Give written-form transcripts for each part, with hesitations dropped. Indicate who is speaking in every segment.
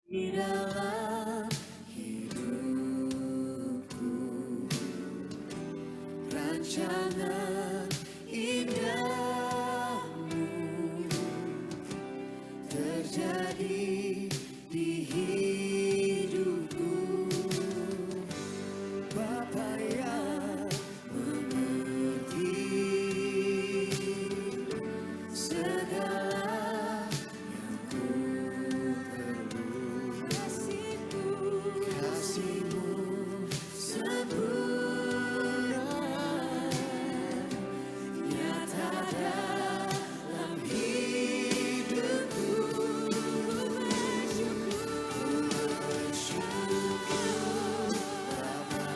Speaker 1: Di dalam hidupku, rancangan indahmu terjadi di hidupku. Bapa yang mengerti segala yang ku perlu. Kasih-Mu sempurna nyata dalam hidupku. Bersyukur Bapa,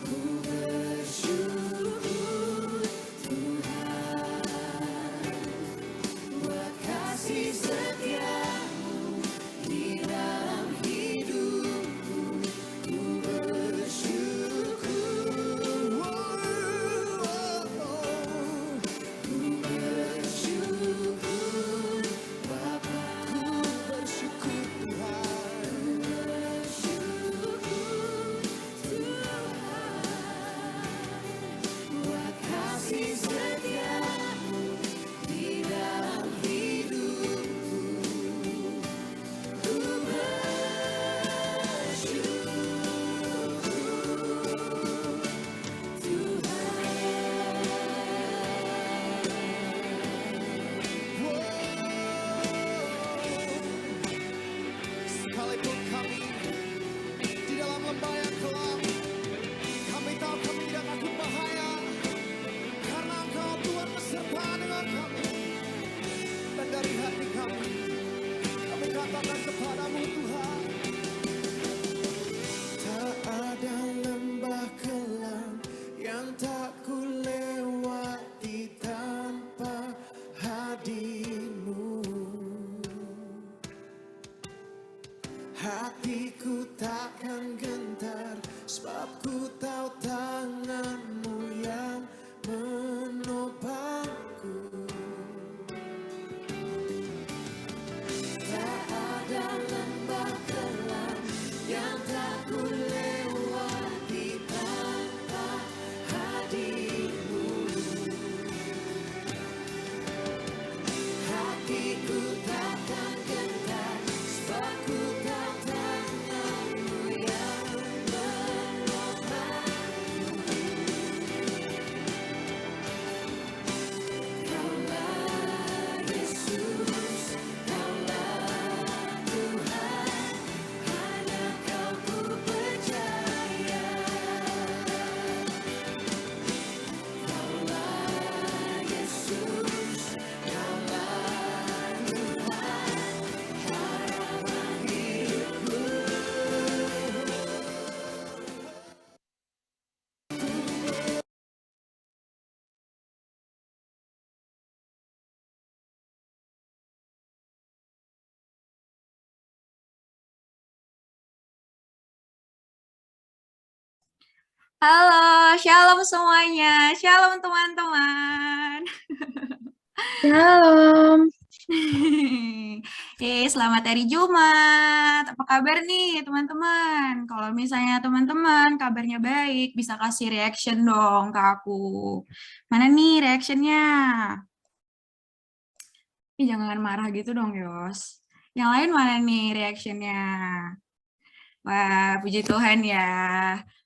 Speaker 1: ku bersyukur Tuhan buat kasih setia-Mu di dalam hidupku. Ku bersyukur, ku bersyukur Bapa, ku bersyukur Tuhan, bersyukur Tuhan buat kasih setia-Mu di dalam hidupku. Ku sekalipun kami di dalam lembah yang gelap, kami tahu kami tidak takut bahaya, karena Engkau Tuhan beserta dengan kami. Dan dari hati kami katakan kepadamu Tuhan, tak ada lembah kelam yang tak ku lewati tanpa hadir-Mu. Hatiku takkan gentar, sebab ku tahu tangan-Mu yang menopangku. Tak ada lembah kelam yang tak ku lewati tanpa hadir-Mu. Hatiku takkan gentar, sebab ku tahu tangan-Mu yang menopangku. Kaulah Yesus, Kaulah Tuhan, hanya Kau ku percaya. Kaulah Yesus, Kaulah Tuhan, harapan hidupku.
Speaker 2: Halo, shalom semuanya. Shalom teman-teman.
Speaker 3: Shalom.
Speaker 2: Selamat hari Jumat. Apa kabar nih teman-teman? Kalau misalnya teman-teman kabarnya baik, bisa kasih reaction dong ke aku. Mana nih reactionnya? Jangan marah gitu dong, Yos. Yang lain mana nih reactionnya? Wah, puji Tuhan ya.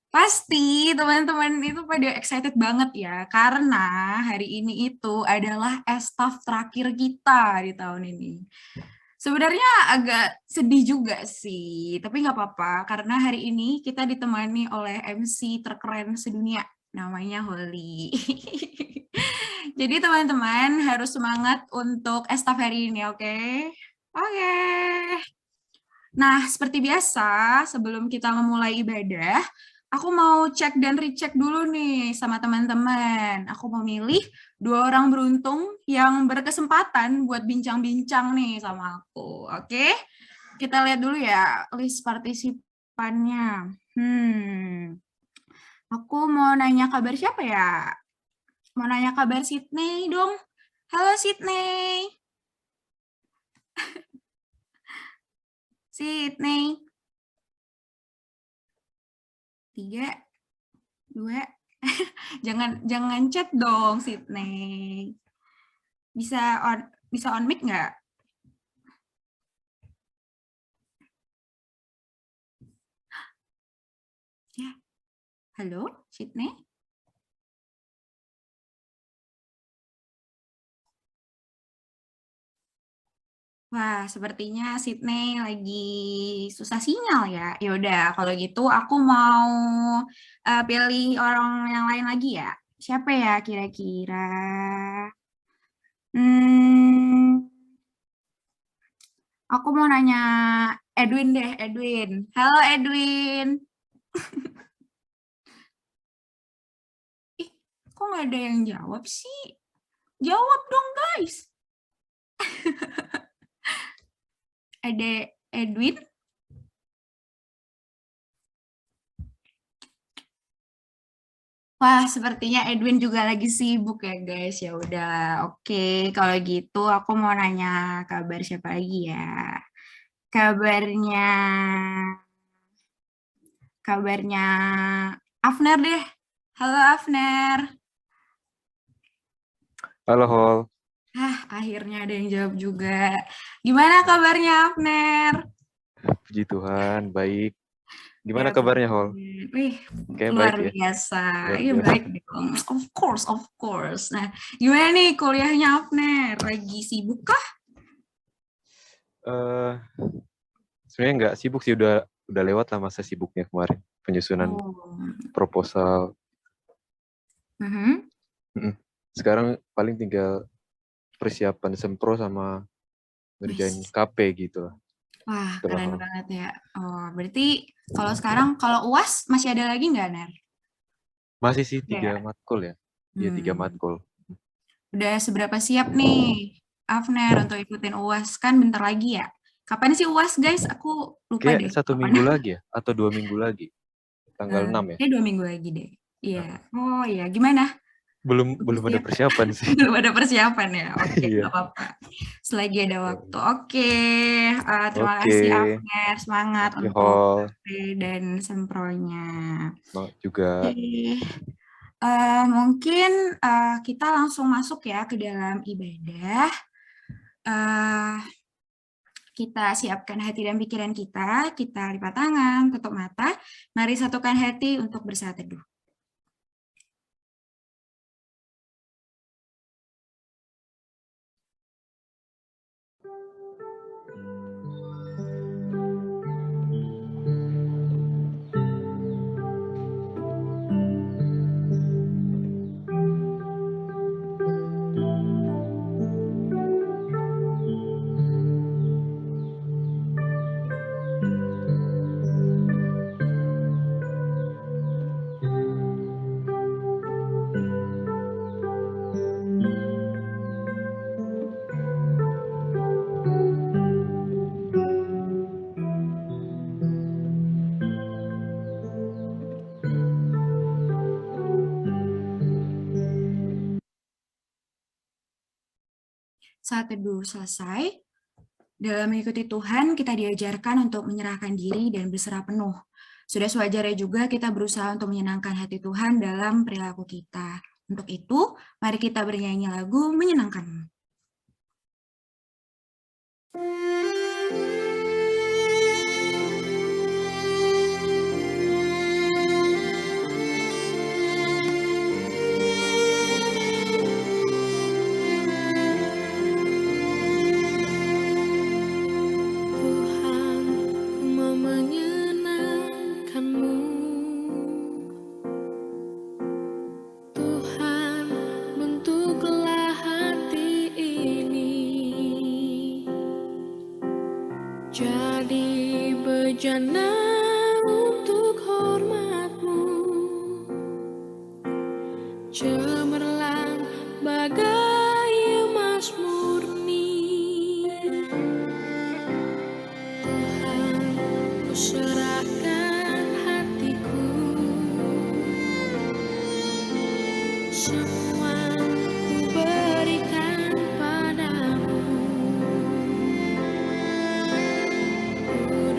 Speaker 2: Pasti teman-teman itu pada excited banget ya, karena hari ini itu adalah estaf terakhir kita di tahun ini. Sebenarnya agak sedih juga sih, tapi nggak apa-apa, karena hari ini kita ditemani oleh MC terkeren sedunia, namanya Holly. Jadi teman-teman harus semangat untuk estaf hari ini, oke? Oke. Nah, seperti biasa, sebelum kita memulai ibadah, aku mau cek dan recheck dulu nih sama teman-teman. Aku mau milih 2 orang beruntung yang berkesempatan buat bincang-bincang nih sama aku. Oke? Kita lihat dulu ya list partisipannya. Aku mau nanya kabar siapa ya? Mau nanya kabar Sydney dong. Halo Sydney. Sydney. 3, 2. jangan chat dong, Sydney. Bisa on mic nggak? Ya. Halo, Sydney? Wah, sepertinya Sydney lagi susah sinyal ya. Ya udah, kalau gitu aku mau pilih orang yang lain lagi ya. Siapa ya kira-kira? Aku mau nanya Edwin deh, Edwin. Halo Edwin. Ih, kok nggak ada yang jawab sih? Jawab dong guys. Ada Edwin? Wah, sepertinya Edwin juga lagi sibuk ya guys. Ya udah, oke. Kalau gitu aku mau nanya kabar siapa lagi ya? Kabarnya kabarnya Afner deh. Halo Afner.
Speaker 3: Halo Hol,
Speaker 2: Akhirnya ada yang jawab juga. Gimana kabarnya Afner?
Speaker 3: puji Tuhan, baik. Gimana
Speaker 2: Ya,
Speaker 3: kabarnya Hol?
Speaker 2: wih,
Speaker 3: Kayak
Speaker 2: luar
Speaker 3: baik ya?
Speaker 2: biasa.
Speaker 3: Luar
Speaker 2: Iya,
Speaker 3: biasa.
Speaker 2: baik dong. Of course, of course. Nah, gimana nih kuliahnya Afner? Lagi sibuk kah?
Speaker 3: Eh, Sebenarnya nggak sibuk sih, udah lewat lah masa sibuknya kemarin. Penyusunan
Speaker 2: Oh.
Speaker 3: proposal.
Speaker 2: Mhm.
Speaker 3: Sekarang paling tinggal persiapan sempro sama ngerjain
Speaker 2: Wis.
Speaker 3: KP gitu lah.
Speaker 2: Wah,
Speaker 3: Itulah,
Speaker 2: keren
Speaker 3: Hol.
Speaker 2: banget ya. Oh, berarti kalau UAS masih ada lagi nggak, Ner?
Speaker 3: Masih sih 3
Speaker 2: Ya.
Speaker 3: matkul ya. Iya 3
Speaker 2: Hmm.
Speaker 3: matkul.
Speaker 2: Udah seberapa siap nih, Afner, untuk ikutin UAS? Kan bentar lagi ya. Kapan sih UAS, guys? Aku lupa
Speaker 3: Kayak
Speaker 2: deh.
Speaker 3: 1
Speaker 2: Kapan?
Speaker 3: minggu lagi ya? Atau 2 minggu lagi? Tanggal 6 ya?
Speaker 2: Kayak 2 minggu lagi deh. Iya. Oh iya, gimana?
Speaker 3: Belum ada
Speaker 2: Siap.
Speaker 3: persiapan sih.
Speaker 2: Belum ada persiapan ya. Oke,
Speaker 3: Iya.
Speaker 2: nggak apa-apa. Selagi ada waktu. Oke, terima
Speaker 3: Oke.
Speaker 2: kasih Afner. Semangat
Speaker 3: Oke,
Speaker 2: untuk
Speaker 3: Hol.
Speaker 2: KP dan sempronya.
Speaker 3: Semangat juga.
Speaker 2: Oke. Mungkin kita langsung masuk ya ke dalam ibadah. Eh, kita siapkan hati dan pikiran kita lipat tangan, tutup mata. Mari satukan hati untuk bersaat teduh. Saat teduh selesai, dalam mengikuti Tuhan, kita diajarkan untuk menyerahkan diri dan berserah penuh. Sudah sewajarnya juga kita berusaha untuk menyenangkan hati Tuhan dalam perilaku kita. Untuk itu, mari kita bernyanyi lagu menyenangkan.
Speaker 4: Tuhan, ku mau menyenangkan-Mu. Tuhan, bentuklah hati ini jadi bejana untuk hormat-Mu, cemerlang bagai emas murni. Tuhan, ku serahkan hatiku, semua ku berikan padamu. Ku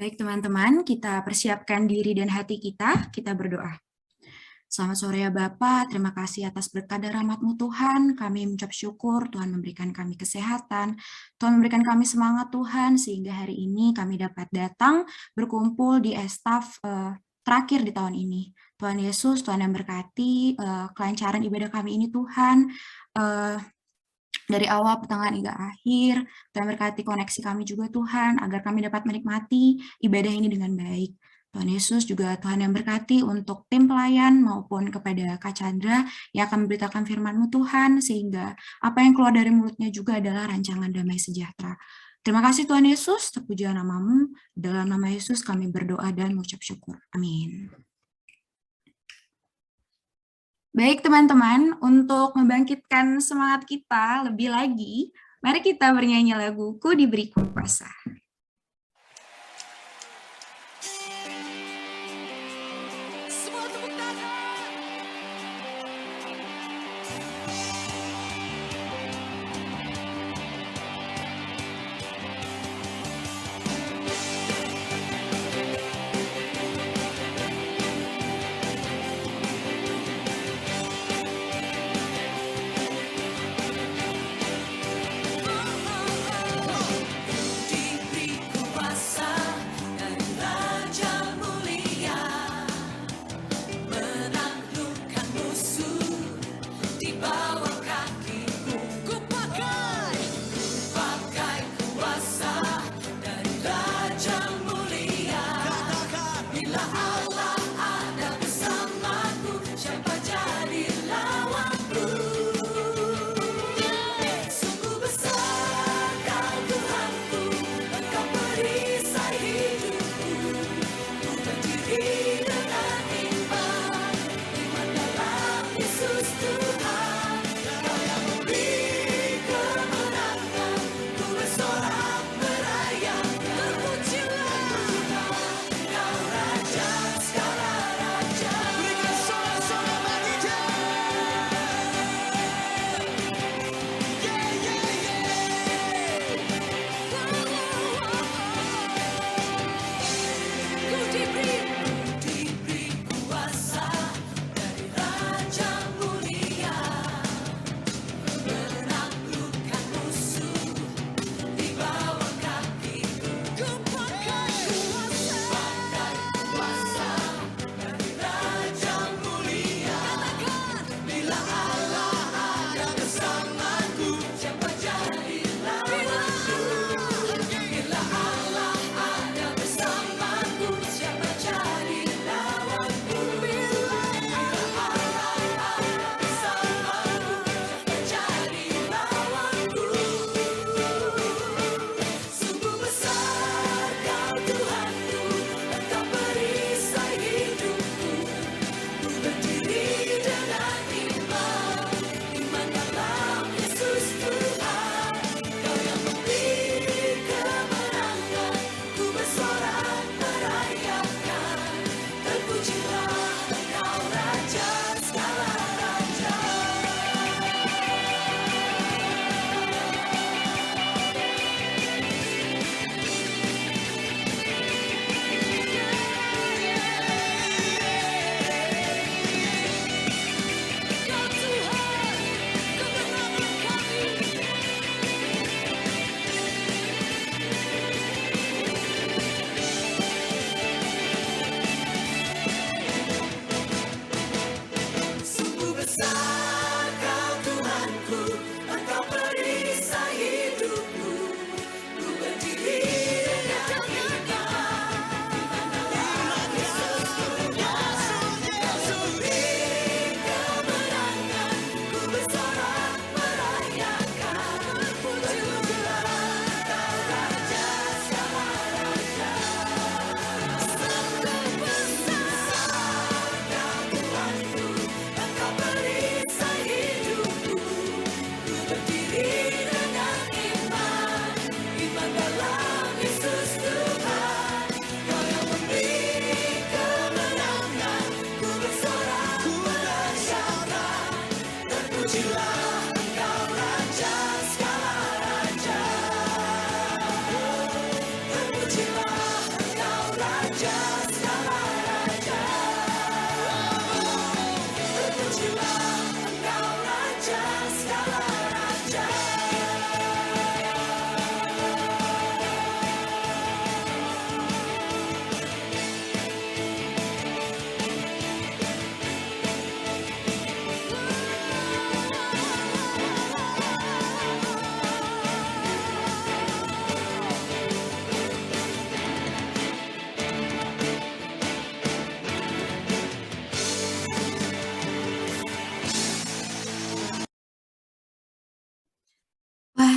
Speaker 2: Baik teman-teman, kita persiapkan diri dan hati kita berdoa. Selamat sore ya Bapak, terima kasih atas berkat dan rahmat-Mu Tuhan. Kami mengucap syukur, Tuhan memberikan kami kesehatan, Tuhan memberikan kami semangat Tuhan, sehingga hari ini kami dapat datang berkumpul di estaf terakhir di tahun ini. Tuhan Yesus, Tuhan yang berkati kelancaran ibadah kami ini Tuhan, dari awal, pertengahan, hingga akhir. Tuhan berkati koneksi kami juga Tuhan, agar kami dapat menikmati ibadah ini dengan baik. Tuhan Yesus juga Tuhan yang berkati untuk tim pelayan maupun kepada Kak Chandra yang akan memberitakan firman-Mu Tuhan, sehingga apa yang keluar dari mulutnya juga adalah rancangan damai sejahtera. Terima kasih Tuhan Yesus, terpujilah nama-Mu. Dalam nama Yesus kami berdoa dan mengucap syukur. Amin. Baik teman-teman, untuk membangkitkan semangat kita lebih lagi, mari kita bernyanyi lagu Ku Diberi Kuasa.
Speaker 1: Semua tepuk tangan. Diberi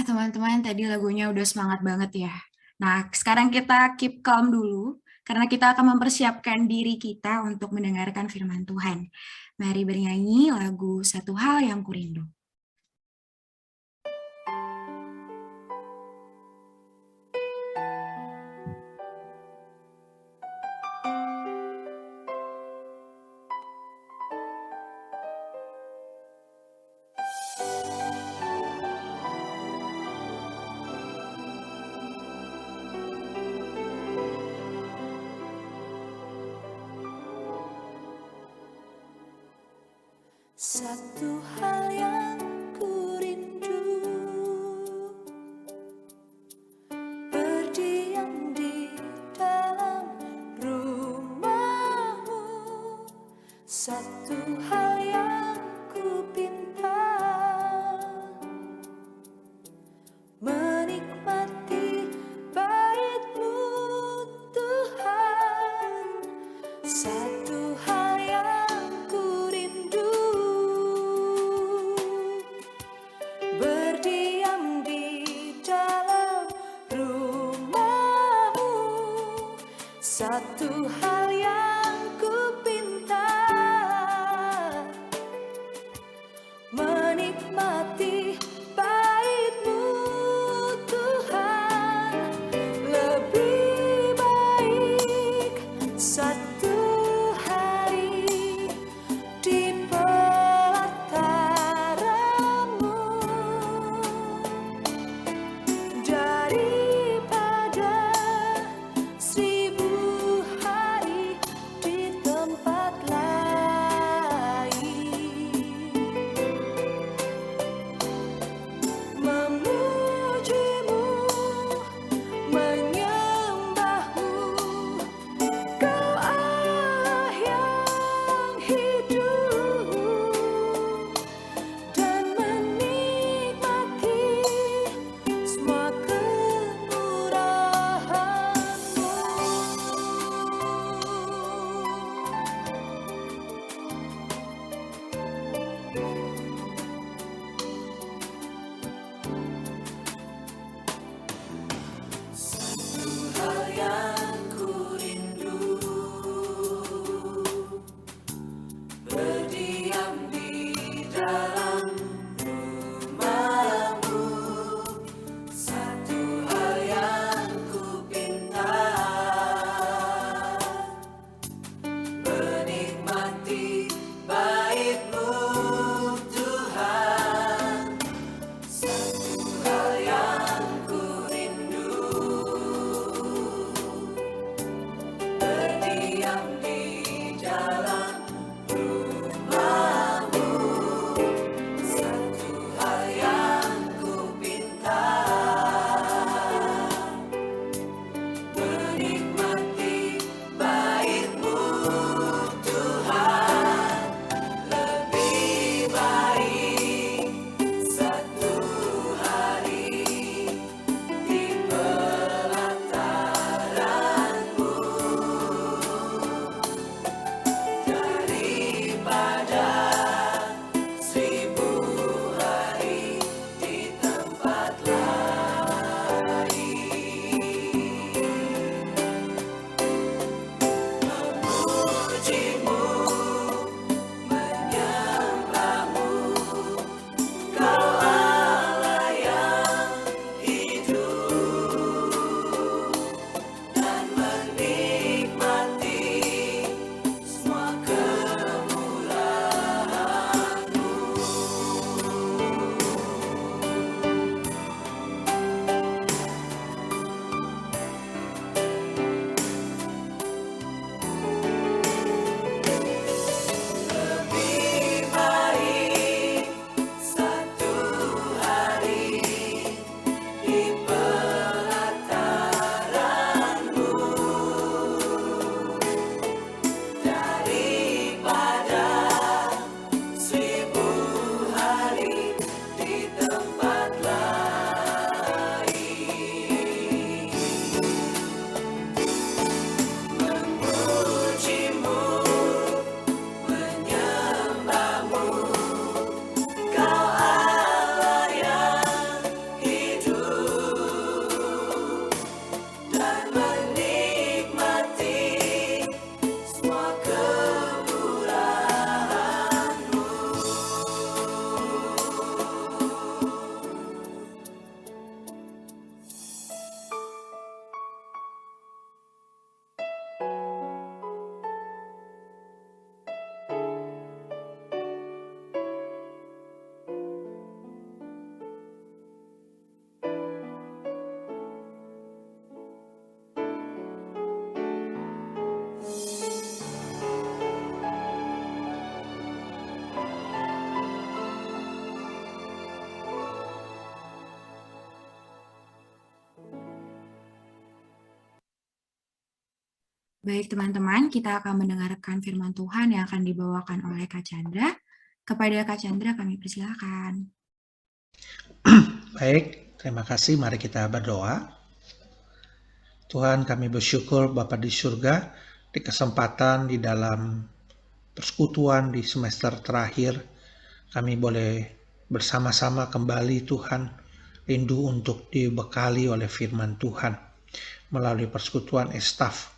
Speaker 2: teman-teman, tadi lagunya udah semangat banget ya. Nah, sekarang kita keep calm dulu, karena kita akan mempersiapkan diri kita untuk mendengarkan firman Tuhan. Mari bernyanyi lagu Satu Hal Yang Kurindu.
Speaker 4: Satu hal yang ku rindu, berdiam di dalam rumahmu. Satu hal yang ku pinta, menikmati bait-Mu Tuhan. Satu hal yang ku rindu, berdiam di dalam rumahmu. Satu hal yang ku pinta, menikmati bait-Mu Tuhan. Lebih baik satu hari di pelataran-Mu daripada 1000 hari
Speaker 2: Baik teman-teman, kita akan mendengarkan firman Tuhan yang akan dibawakan oleh Kak Chandra. Kepada Kak Chandra kami persilakan.
Speaker 5: Baik, terima kasih. Mari kita berdoa. Tuhan, kami bersyukur Bapa di surga, di kesempatan di dalam persekutuan di semester terakhir, kami boleh bersama-sama kembali Tuhan, rindu untuk dibekali oleh firman Tuhan melalui persekutuan estaf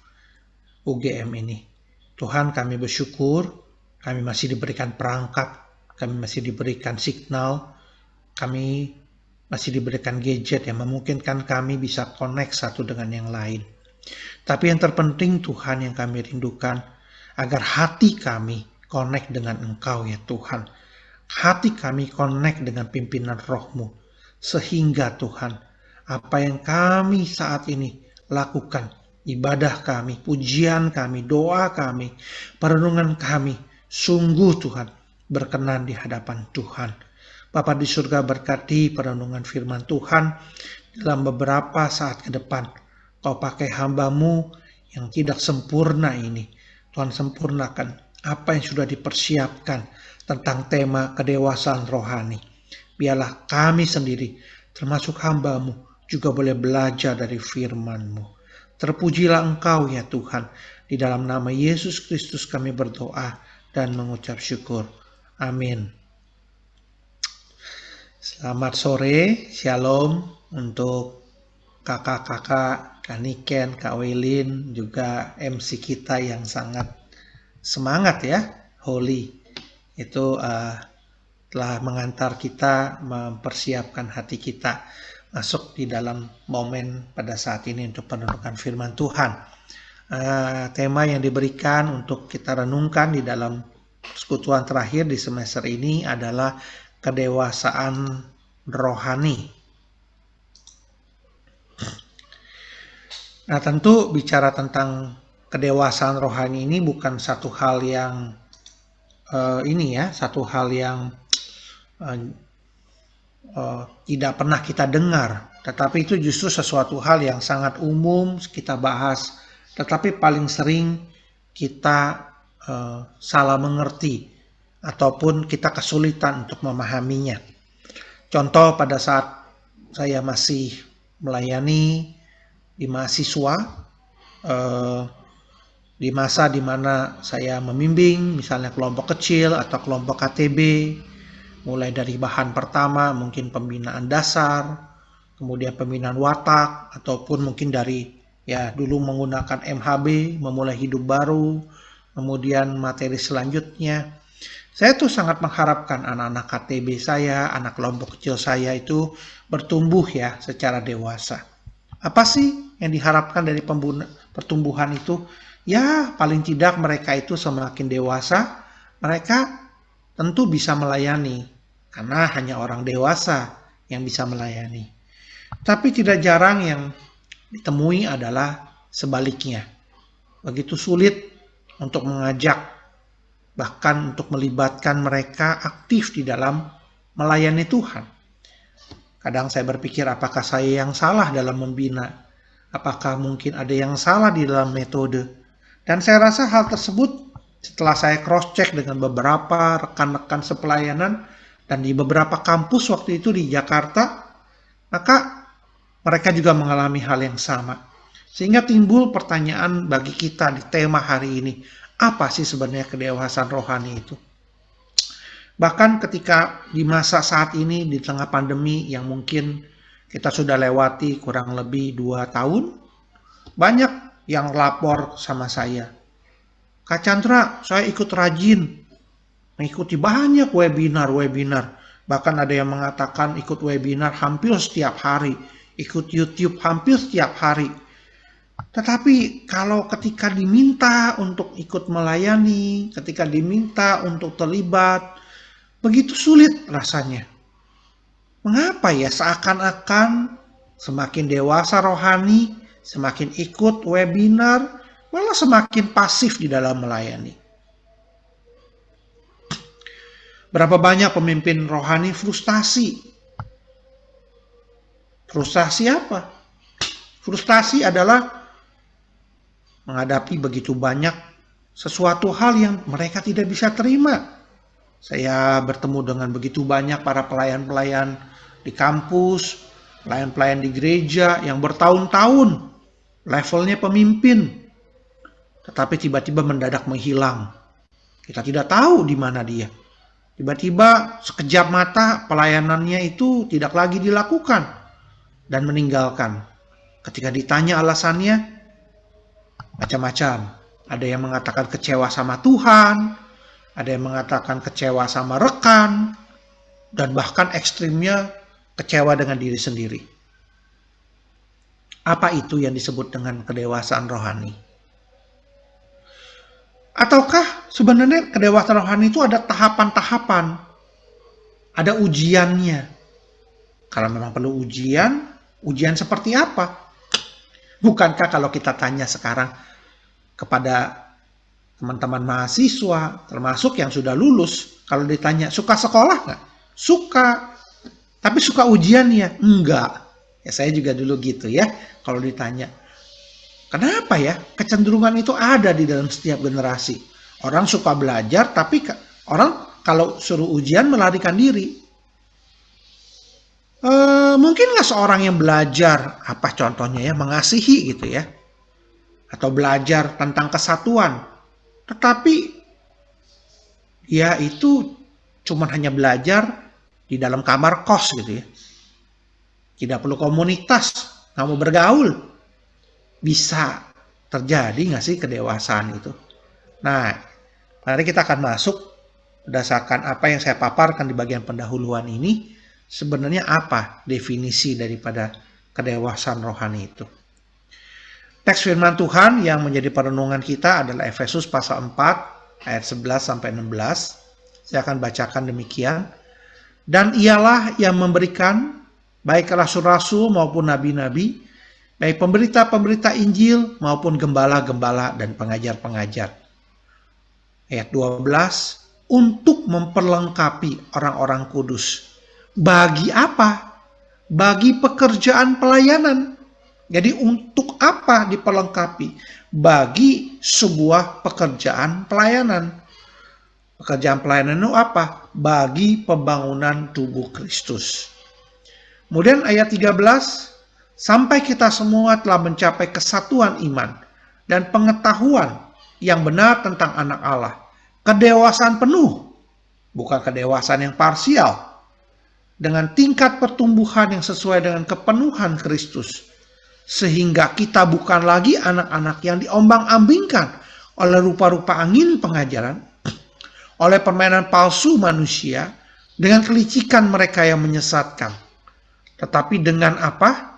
Speaker 5: UGM ini. Tuhan, kami bersyukur, kami masih diberikan perangkat, kami masih diberikan signal, kami masih diberikan gadget yang memungkinkan kami bisa connect satu dengan yang lain. Tapi yang terpenting Tuhan yang kami rindukan, agar hati kami connect dengan Engkau ya Tuhan. Hati kami connect dengan pimpinan roh-Mu. Sehingga Tuhan, apa yang kami saat ini lakukan, ibadah kami, pujian kami, doa kami, perenungan kami, sungguh Tuhan berkenan di hadapan Tuhan. Bapa di surga, berkati perenungan firman Tuhan dalam beberapa saat ke depan. Kau pakai hamba-Mu yang tidak sempurna ini. Tuhan sempurnakan apa yang sudah dipersiapkan tentang tema kedewasaan rohani. Biarlah kami sendiri, termasuk hamba-Mu, juga boleh belajar dari firman-Mu. Terpujilah Engkau ya Tuhan. Di dalam nama Yesus Kristus kami berdoa dan mengucap syukur. Amin. Selamat sore, shalom untuk kakak-kakak, Kak Niken, Kak Welin, juga MC kita yang sangat semangat ya, Holy. Itu telah mengantar kita, mempersiapkan hati kita masuk di dalam momen pada saat ini untuk perenungan firman Tuhan. Tema yang diberikan untuk kita renungkan di dalam persekutuan terakhir di semester ini adalah kedewasaan rohani. Nah, tentu bicara tentang kedewasaan rohani ini bukan satu hal yang tidak pernah kita dengar, tetapi itu justru sesuatu hal yang sangat umum kita bahas, tetapi paling sering kita salah mengerti ataupun kita kesulitan untuk memahaminya. Contoh pada saat saya masih melayani di mahasiswa, di masa di mana saya membimbing misalnya kelompok kecil atau kelompok KTB, mulai dari bahan pertama mungkin pembinaan dasar, kemudian pembinaan watak, ataupun mungkin dari dulu menggunakan MHB, memulai hidup baru, kemudian materi selanjutnya. Saya tuh sangat mengharapkan anak-anak KTB saya, anak kelompok kecil saya itu bertumbuh ya secara dewasa. Apa sih yang diharapkan dari pertumbuhan itu? Ya paling tidak mereka itu semakin dewasa, mereka tentu bisa melayani. Karena hanya orang dewasa yang bisa melayani. Tapi tidak jarang yang ditemui adalah sebaliknya. Begitu sulit untuk mengajak, bahkan untuk melibatkan mereka aktif di dalam melayani Tuhan. Kadang saya berpikir apakah saya yang salah dalam membina? Apakah mungkin ada yang salah di dalam metode? Dan saya rasa hal tersebut setelah saya cross check dengan beberapa rekan-rekan sepelayanan dan di beberapa kampus waktu itu di Jakarta, maka mereka juga mengalami hal yang sama. Sehingga timbul pertanyaan bagi kita di tema hari ini, apa sih sebenarnya kedewasaan rohani itu? Bahkan ketika di masa saat ini di tengah pandemi yang mungkin kita sudah lewati kurang lebih 2 tahun, banyak yang lapor sama saya. Kak Chandra, saya ikut rajin, mengikuti banyak webinar. Bahkan ada yang mengatakan ikut webinar hampir setiap hari, ikut YouTube hampir setiap hari. Tetapi kalau ketika diminta untuk ikut melayani, ketika diminta untuk terlibat, begitu sulit rasanya. Mengapa ya seakan-akan semakin dewasa rohani, semakin ikut webinar, malah semakin pasif di dalam melayani. Berapa banyak pemimpin rohani frustasi. Frustasi apa? Frustasi adalah menghadapi begitu banyak sesuatu hal yang mereka tidak bisa terima. Saya bertemu dengan begitu banyak para pelayan-pelayan di kampus, pelayan-pelayan di gereja yang bertahun-tahun levelnya pemimpin, tetapi tiba-tiba mendadak menghilang. Kita tidak tahu di mana dia. Tiba-tiba sekejap mata pelayanannya itu tidak lagi dilakukan dan meninggalkan. Ketika ditanya alasannya, macam-macam. Ada yang mengatakan kecewa sama Tuhan, ada yang mengatakan kecewa sama rekan, dan bahkan ekstrimnya kecewa dengan diri sendiri. Apa itu yang disebut dengan kedewasaan rohani? Ataukah sebenarnya kedewasaan rohani itu ada tahapan-tahapan, ada ujiannya? Kalau memang perlu ujian seperti apa? Bukankah kalau kita tanya sekarang kepada teman-teman mahasiswa, termasuk yang sudah lulus, kalau ditanya suka sekolah nggak? Suka. Tapi suka ujiannya? Enggak. Ya saya juga dulu gitu ya. Kalau ditanya, kenapa ya? Kecenderungan itu ada di dalam setiap generasi. Orang suka belajar, tapi orang kalau suruh ujian melarikan diri. Mungkin nggak seorang yang belajar, apa contohnya ya, mengasihi gitu ya. Atau belajar tentang kesatuan. Tetapi ya itu cuma hanya belajar di dalam kamar kos gitu ya. Tidak perlu komunitas, nggak mau bergaul. Bisa terjadi nggak sih kedewasaan itu? Nah, mari kita akan masuk berdasarkan apa yang saya paparkan di bagian pendahuluan ini. Sebenarnya apa definisi daripada kedewasaan rohani itu? Teks firman Tuhan yang menjadi perenungan kita adalah Efesus pasal 4 ayat 11 sampai 16. Saya akan bacakan demikian. Dan ialah yang memberikan baik rasul-rasul maupun nabi-nabi, baik pemberita-pemberita Injil maupun gembala-gembala dan pengajar-pengajar. Ayat 12, untuk memperlengkapi orang-orang kudus. Bagi apa? Bagi pekerjaan pelayanan. Jadi untuk apa diperlengkapi? Bagi sebuah pekerjaan pelayanan. Pekerjaan pelayanan itu apa? Bagi pembangunan tubuh Kristus. Kemudian ayat 13, sampai kita semua telah mencapai kesatuan iman dan pengetahuan yang benar tentang anak Allah. Kedewasaan penuh, bukan kedewasaan yang parsial. Dengan tingkat pertumbuhan yang sesuai dengan kepenuhan Kristus. Sehingga kita bukan lagi anak-anak yang diombang-ambingkan oleh rupa-rupa angin pengajaran, oleh permainan palsu manusia, dengan kelicikan mereka yang menyesatkan. Tetapi dengan apa?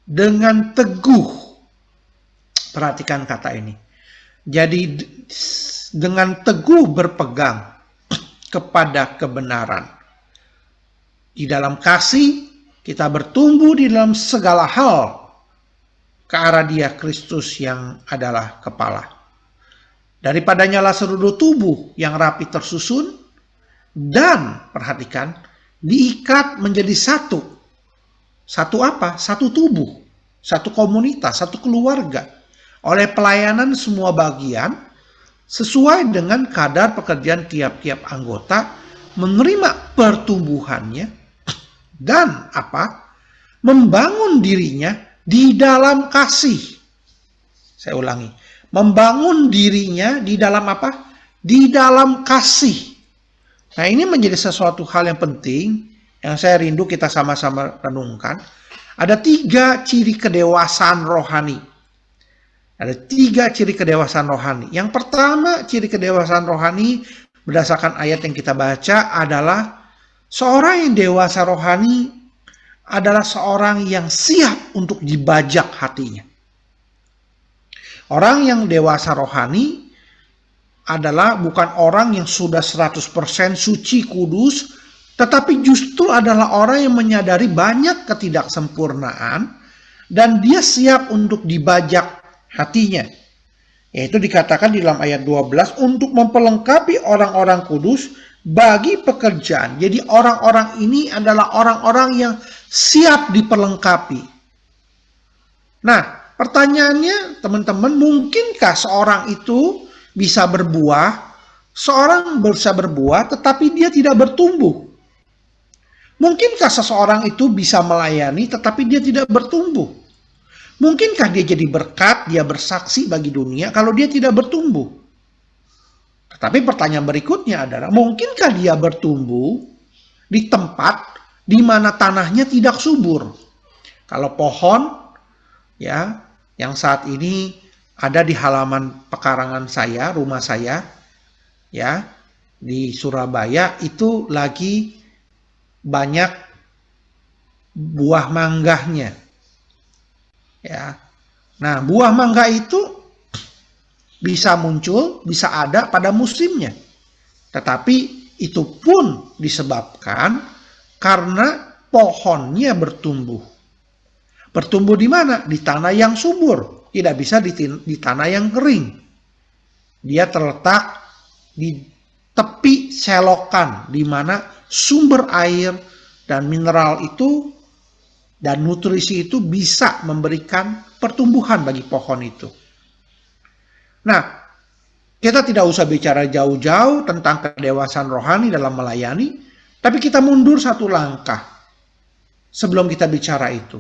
Speaker 5: Dengan teguh. Perhatikan kata ini. Jadi dengan teguh berpegang kepada kebenaran. Di dalam kasih, kita bertumbuh di dalam segala hal ke arah Dia Kristus yang adalah kepala. Daripadanya lah seluruh tubuh yang rapi tersusun dan, perhatikan, diikat menjadi satu. Satu apa? Satu tubuh, satu komunitas, satu keluarga. Oleh pelayanan semua bagian sesuai dengan kadar pekerjaan tiap-tiap anggota, menerima pertumbuhannya dan apa? Membangun dirinya di dalam kasih. Saya ulangi. Membangun dirinya di dalam apa? Di dalam kasih. Nah, ini menjadi sesuatu hal yang penting yang saya rindu kita sama-sama renungkan. Ada 3 ciri kedewasaan rohani. Ada 3 ciri kedewasaan rohani. Yang pertama, ciri kedewasaan rohani berdasarkan ayat yang kita baca adalah seorang yang dewasa rohani adalah seorang yang siap untuk dibajak hatinya. Orang yang dewasa rohani adalah bukan orang yang sudah 100% suci kudus, tetapi justru adalah orang yang menyadari banyak ketidaksempurnaan dan dia siap untuk dibajak hatinya. Yaitu dikatakan di dalam ayat 12 untuk memperlengkapi orang-orang kudus bagi pekerjaan. Jadi orang-orang ini adalah orang-orang yang siap diperlengkapi. Nah, Pertanyaannya, teman-teman, mungkinkah seorang itu bisa berbuah? Seorang bisa berbuah tetapi dia tidak bertumbuh. Mungkinkah seseorang itu bisa melayani tetapi dia tidak bertumbuh? Mungkinkah dia jadi berkat, dia bersaksi bagi dunia kalau dia tidak bertumbuh? Tetapi pertanyaan berikutnya adalah, mungkinkah dia bertumbuh di tempat di mana tanahnya tidak subur? Kalau pohon, ya, yang saat ini ada di halaman pekarangan saya, rumah saya, ya, di Surabaya, itu lagi banyak buah mangganya, ya. Nah, buah mangga itu bisa muncul, bisa ada pada musimnya, tetapi itu pun disebabkan karena pohonnya bertumbuh. Bertumbuh di mana? Di tanah yang subur, tidak bisa di tanah yang kering. Dia terletak di tepi selokan, di mana sumber air dan mineral itu dan nutrisi itu bisa memberikan pertumbuhan bagi pohon itu. Nah, kita tidak usah bicara jauh-jauh tentang kedewasaan rohani dalam melayani, tapi kita mundur satu langkah sebelum kita bicara itu.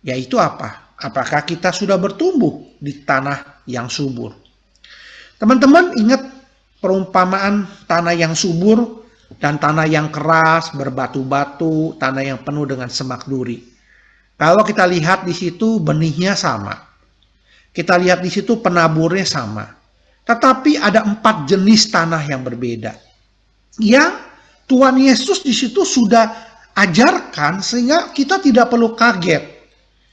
Speaker 5: Yaitu apa? Apakah kita sudah bertumbuh di tanah yang subur? Teman-teman ingat perumpamaan tanah yang subur dan tanah yang keras, berbatu-batu, tanah yang penuh dengan semak duri. Kalau kita lihat di situ benihnya sama. Kita lihat di situ penaburnya sama. Tetapi ada 4 jenis tanah yang berbeda. Yang Tuhan Yesus di situ sudah ajarkan sehingga kita tidak perlu kaget.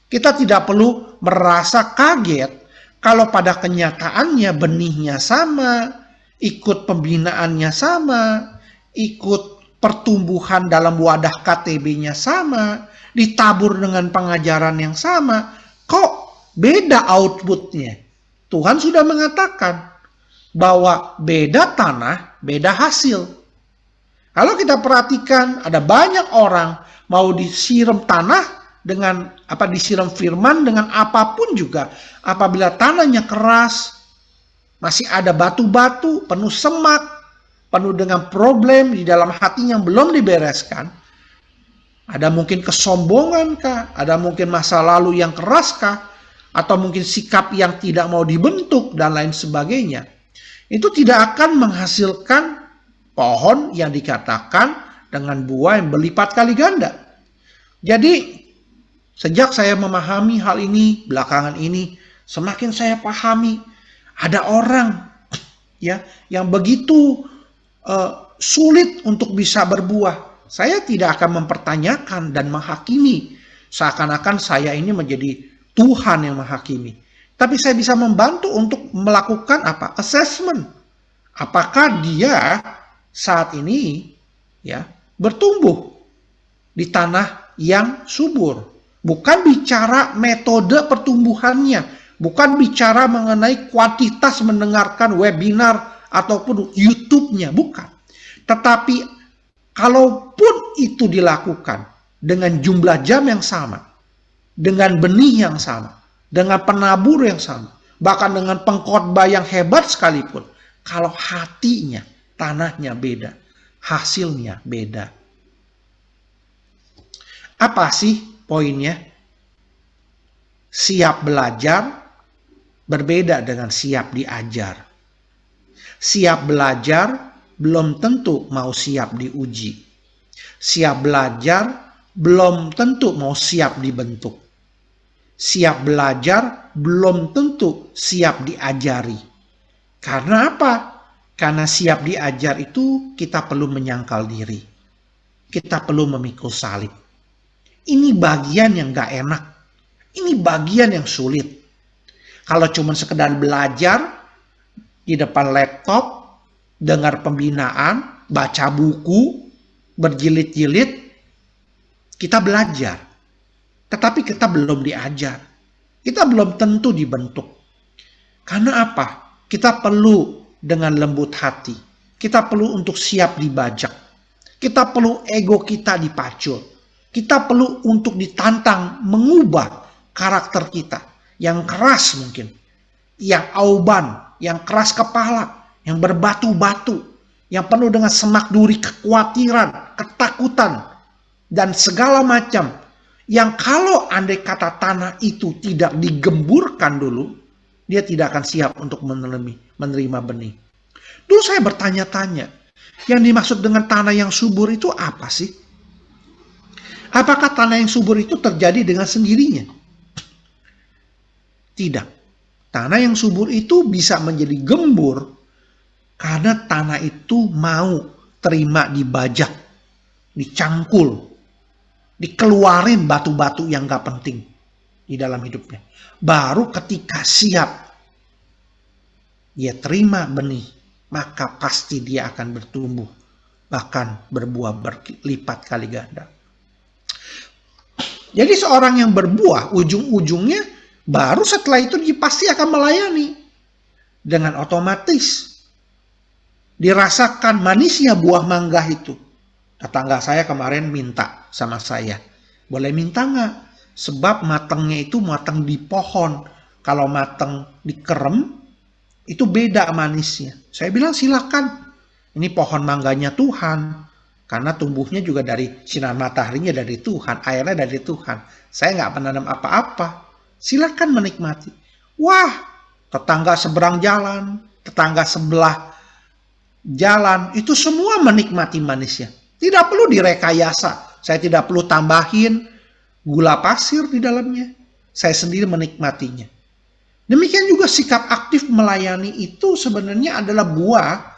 Speaker 5: Kita tidak perlu merasa kaget kalau pada kenyataannya benihnya sama, ikut pembinaannya sama, ikut pertumbuhan dalam wadah KTB-nya sama, ditabur dengan pengajaran yang sama, kok beda outputnya? Tuhan sudah mengatakan bahwa beda tanah, beda hasil. Kalau kita perhatikan, ada banyak orang mau disiram tanah dengan disiram firman dengan apapun juga, apabila tanahnya keras, masih ada batu-batu, penuh semak, penuh dengan problem di dalam hatinya yang belum dibereskan. Ada mungkin kesombongan kah? Ada mungkin masa lalu yang keras kah? Atau mungkin sikap yang tidak mau dibentuk dan lain sebagainya. Itu tidak akan menghasilkan pohon yang dikatakan dengan buah yang berlipat kali ganda. Jadi sejak saya memahami hal ini belakangan ini, semakin saya pahami ada orang ya yang begitu sulit untuk bisa berbuah. Saya tidak akan mempertanyakan dan menghakimi seakan-akan saya ini menjadi Tuhan yang menghakimi. Tapi saya bisa membantu untuk melakukan assessment. Apakah dia saat ini ya bertumbuh di tanah yang subur. Bukan bicara metode pertumbuhannya, bukan bicara mengenai kuantitas mendengarkan webinar ataupun YouTube-nya, bukan. Tetapi kalaupun itu dilakukan dengan jumlah jam yang sama, dengan benih yang sama, dengan penabur yang sama, bahkan dengan pengkhotbah yang hebat sekalipun, kalau hatinya, tanahnya beda, hasilnya beda. Apa sih poinnya? Siap belajar berbeda dengan siap diajar. Siap belajar belum tentu mau siap diuji. Siap belajar belum tentu mau siap dibentuk. Siap belajar belum tentu siap diajari. Karena apa? Karena siap diajar itu kita perlu menyangkal diri. Kita perlu memikul salib. Ini bagian yang gak enak. Ini bagian yang sulit. Kalau cuma sekedar belajar di depan laptop, dengar pembinaan, baca buku, berjilid-jilid, kita belajar. Tetapi kita belum diajar. Kita belum tentu dibentuk. Karena apa? Kita perlu dengan lembut hati. Kita perlu untuk siap dibajak. Kita perlu ego kita dipacul. Kita perlu untuk ditantang mengubah karakter kita. yang keras mungkin, yang auban, yang keras kepala, yang berbatu-batu, yang penuh dengan semak duri kekhawatiran, ketakutan, dan segala macam. Yang kalau andai kata tanah itu tidak digemburkan dulu, dia tidak akan siap untuk menerima benih. Dulu saya bertanya-tanya, yang dimaksud dengan tanah yang subur itu apa sih? Apakah tanah yang subur itu terjadi dengan sendirinya? Tidak. Tanah yang subur itu bisa menjadi gembur karena tanah itu mau terima dibajak, dicangkul, dikeluarin batu-batu yang gak penting di dalam hidupnya. Baru ketika siap dia terima benih, maka pasti dia akan bertumbuh, bahkan berbuah berlipat kali ganda. Jadi seorang yang berbuah, ujung-ujungnya baru setelah itu dia pasti akan melayani. Dengan otomatis dirasakan manisnya buah mangga itu. Tetangga saya kemarin minta sama saya, boleh minta nggak? Sebab matangnya itu matang di pohon. Kalau matang di kerem, itu beda manisnya. Saya bilang silakan. Ini pohon mangganya Tuhan. Karena tumbuhnya juga dari sinar mataharinya dari Tuhan. Airnya dari Tuhan. Saya nggak menanam apa-apa. Silakan menikmati. Wah, tetangga seberang jalan, tetangga sebelah jalan, itu semua menikmati manisnya. Tidak perlu direkayasa. Saya tidak perlu tambahin gula pasir di dalamnya. Saya sendiri menikmatinya. Demikian juga sikap aktif melayani itu sebenarnya adalah buah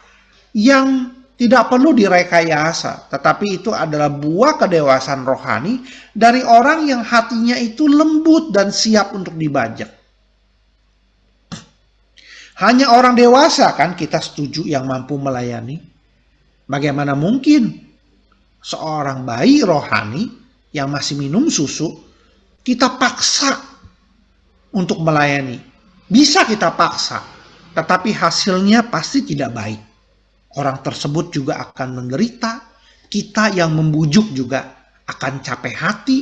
Speaker 5: yang tidak perlu direkayasa. Tetapi itu adalah buah kedewasaan rohani dari orang yang hatinya itu lembut dan siap untuk dibajak. Hanya orang dewasa kan kita setuju yang mampu melayani. Bagaimana mungkin seorang bayi rohani yang masih minum susu kita paksa untuk melayani? Bisa kita paksa, tetapi hasilnya pasti tidak baik. Orang tersebut juga akan menderita, kita yang membujuk juga akan capek hati,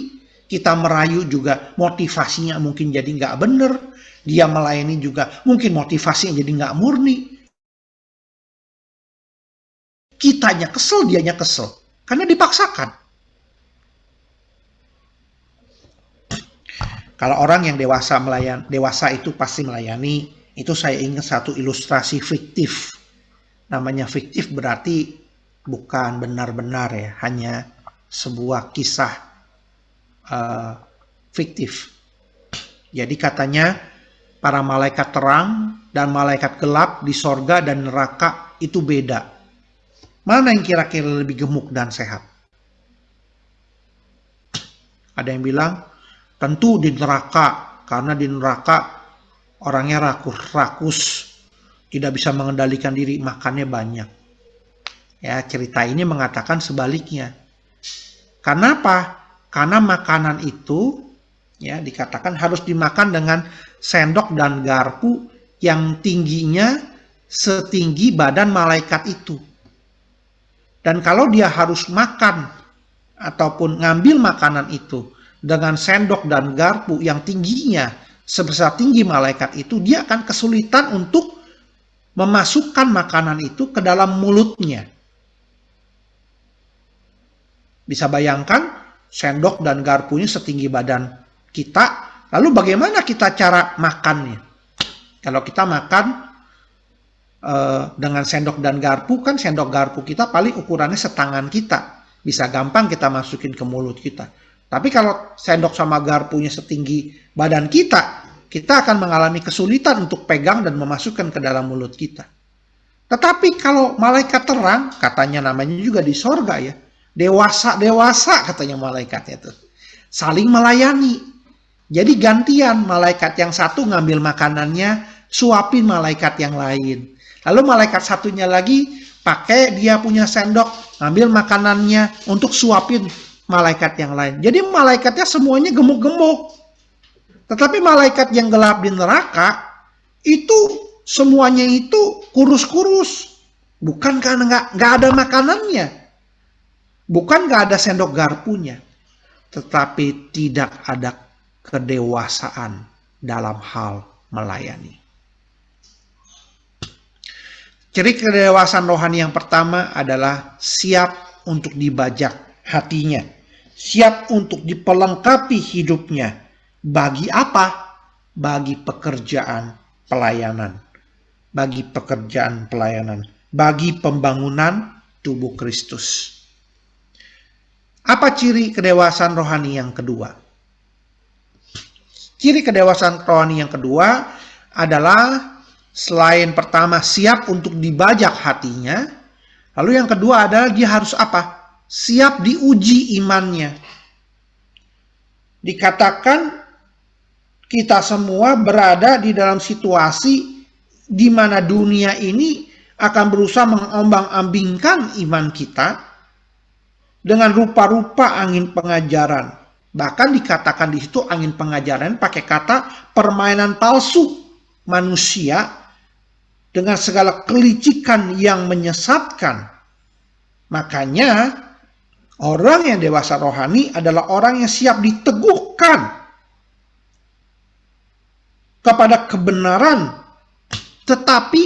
Speaker 5: kita merayu juga motivasinya mungkin jadi nggak bener, dia melayani juga mungkin motivasinya jadi nggak murni. Kitanya kesel, dianya kesel, karena dipaksakan. Kalau orang yang dewasa itu pasti melayani, itu saya ingat satu ilustrasi fiktif. Namanya fiktif berarti bukan benar-benar ya, hanya sebuah kisah fiktif. Jadi katanya para malaikat terang dan malaikat gelap di sorga dan neraka itu beda. Mana yang kira-kira lebih gemuk dan sehat? Ada yang bilang tentu di neraka, karena di neraka orangnya rakus, tidak bisa mengendalikan diri, makannya banyak. Ya, cerita ini mengatakan sebaliknya. Kenapa? Karena makanan itu ya dikatakan harus dimakan dengan sendok dan garpu yang tingginya setinggi badan malaikat itu. Dan kalau dia harus makan ataupun ngambil makanan itu dengan sendok dan garpu yang tingginya sebesar tinggi malaikat itu, dia akan kesulitan untuk memasukkan makanan itu ke dalam mulutnya. Bisa bayangkan sendok dan garpunya setinggi badan kita, lalu bagaimana kita cara makannya? Kalau kita makan dengan sendok dan garpu, kan sendok garpu kita paling ukurannya setangan kita, bisa gampang kita masukin ke mulut kita. Tapi kalau sendok sama garpunya setinggi badan kita, kita akan mengalami kesulitan untuk pegang dan memasukkan ke dalam mulut kita. Tetapi kalau malaikat terang, katanya namanya juga di sorga ya, dewasa katanya malaikatnya itu, saling melayani. Jadi gantian, malaikat yang satu ngambil makanannya, suapin malaikat yang lain. Lalu malaikat satunya lagi pakai dia punya sendok, ngambil makanannya untuk suapin malaikat yang lain. Jadi malaikatnya semuanya gemuk-gemuk. Tetapi malaikat yang gelap di neraka itu semuanya itu kurus-kurus. Bukan karena nggak ada makanannya. Bukan nggak ada sendok garpunya. Tetapi tidak ada kedewasaan dalam hal melayani. Ciri kedewasaan rohani yang pertama adalah siap untuk dibajak hatinya. Siap untuk dipelengkapi hidupnya. Bagi apa? Bagi pekerjaan pelayanan. Bagi pekerjaan pelayanan. Bagi pembangunan tubuh Kristus. Apa ciri kedewasaan rohani yang kedua? Ciri kedewasaan rohani yang kedua adalah selain pertama siap untuk dibajak hatinya, lalu yang kedua adalah dia harus apa? Siap diuji imannya. Dikatakan kita semua berada di dalam situasi di mana dunia ini akan berusaha mengombang-ambingkan iman kita dengan rupa-rupa angin pengajaran. Bahkan dikatakan di situ angin pengajaran pakai kata permainan palsu manusia dengan segala kelicikan yang menyesatkan. Makanya orang yang dewasa rohani adalah orang yang siap diteguhkan kepada kebenaran. Tetapi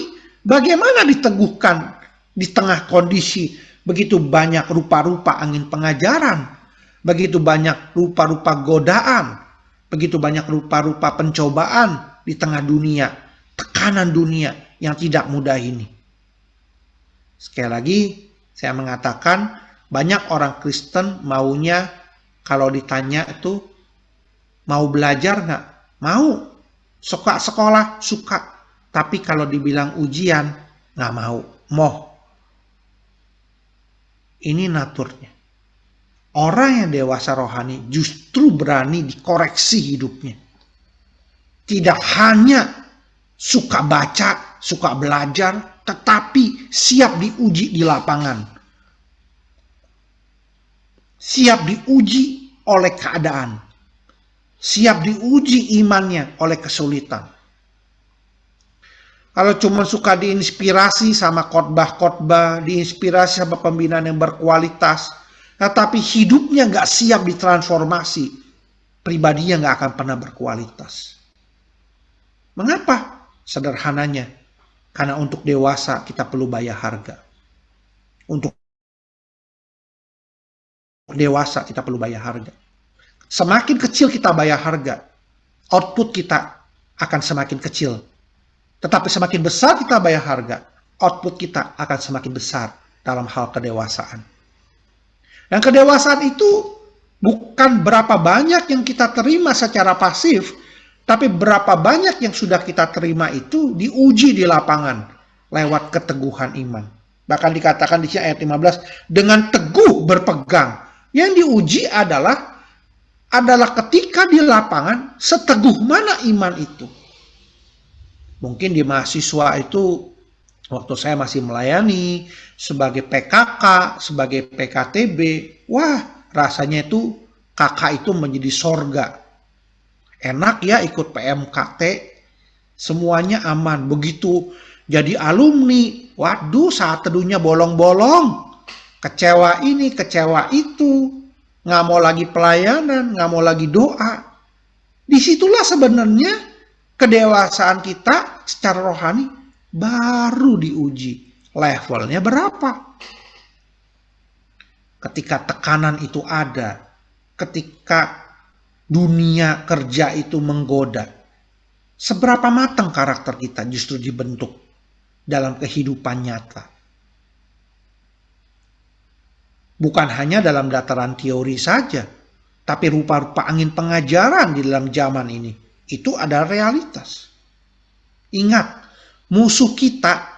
Speaker 5: bagaimana diteguhkan di tengah kondisi begitu banyak rupa-rupa angin pengajaran, begitu banyak rupa-rupa godaan, begitu banyak rupa-rupa pencobaan di tengah dunia, tekanan dunia yang tidak mudah ini. Sekali lagi, saya mengatakan banyak orang Kristen maunya kalau ditanya itu mau belajar nggak? Mau. Suka sekolah? Suka. Tapi kalau dibilang ujian, nggak mau. Moh. Ini naturnya. Orang yang dewasa rohani justru berani dikoreksi hidupnya. Tidak hanya suka baca, suka belajar, tetapi siap diuji di lapangan. Siap diuji oleh keadaan. Siap diuji imannya oleh kesulitan. Kalau cuma suka diinspirasi sama khotbah-khotbah, diinspirasi sama pembinaan yang berkualitas, tetapi hidupnya nggak siap ditransformasi, pribadinya nggak akan pernah berkualitas. Mengapa? Sederhananya, karena untuk dewasa kita perlu bayar harga. Untuk dewasa kita perlu bayar harga. Semakin kecil kita bayar harga, output kita akan semakin kecil. Tetapi semakin besar kita bayar harga, output kita akan semakin besar dalam hal kedewasaan. Dan kedewasaan itu bukan berapa banyak yang kita terima secara pasif, tapi berapa banyak yang sudah kita terima itu diuji di lapangan lewat keteguhan iman. Bahkan dikatakan di ayat 15, dengan teguh berpegang. Yang diuji adalah ketika di lapangan seteguh mana iman itu. Mungkin di mahasiswa itu waktu saya masih melayani sebagai PKK, sebagai PKTB, wah rasanya itu kakak itu menjadi sorga. Enak ya ikut PMKT, semuanya aman. Begitu jadi alumni, waduh saat teduhnya bolong-bolong. Kecewa ini, kecewa itu. Nggak mau lagi pelayanan, nggak mau lagi doa. Disitulah sebenarnya kedewasaan kita secara rohani baru diuji. Levelnya berapa? Ketika tekanan itu ada, ketika dunia kerja itu menggoda, seberapa matang karakter kita justru dibentuk dalam kehidupan nyata. Bukan hanya dalam dataran teori saja, tapi rupa-rupa angin pengajaran di dalam zaman ini. Itu adalah realitas. Ingat, musuh kita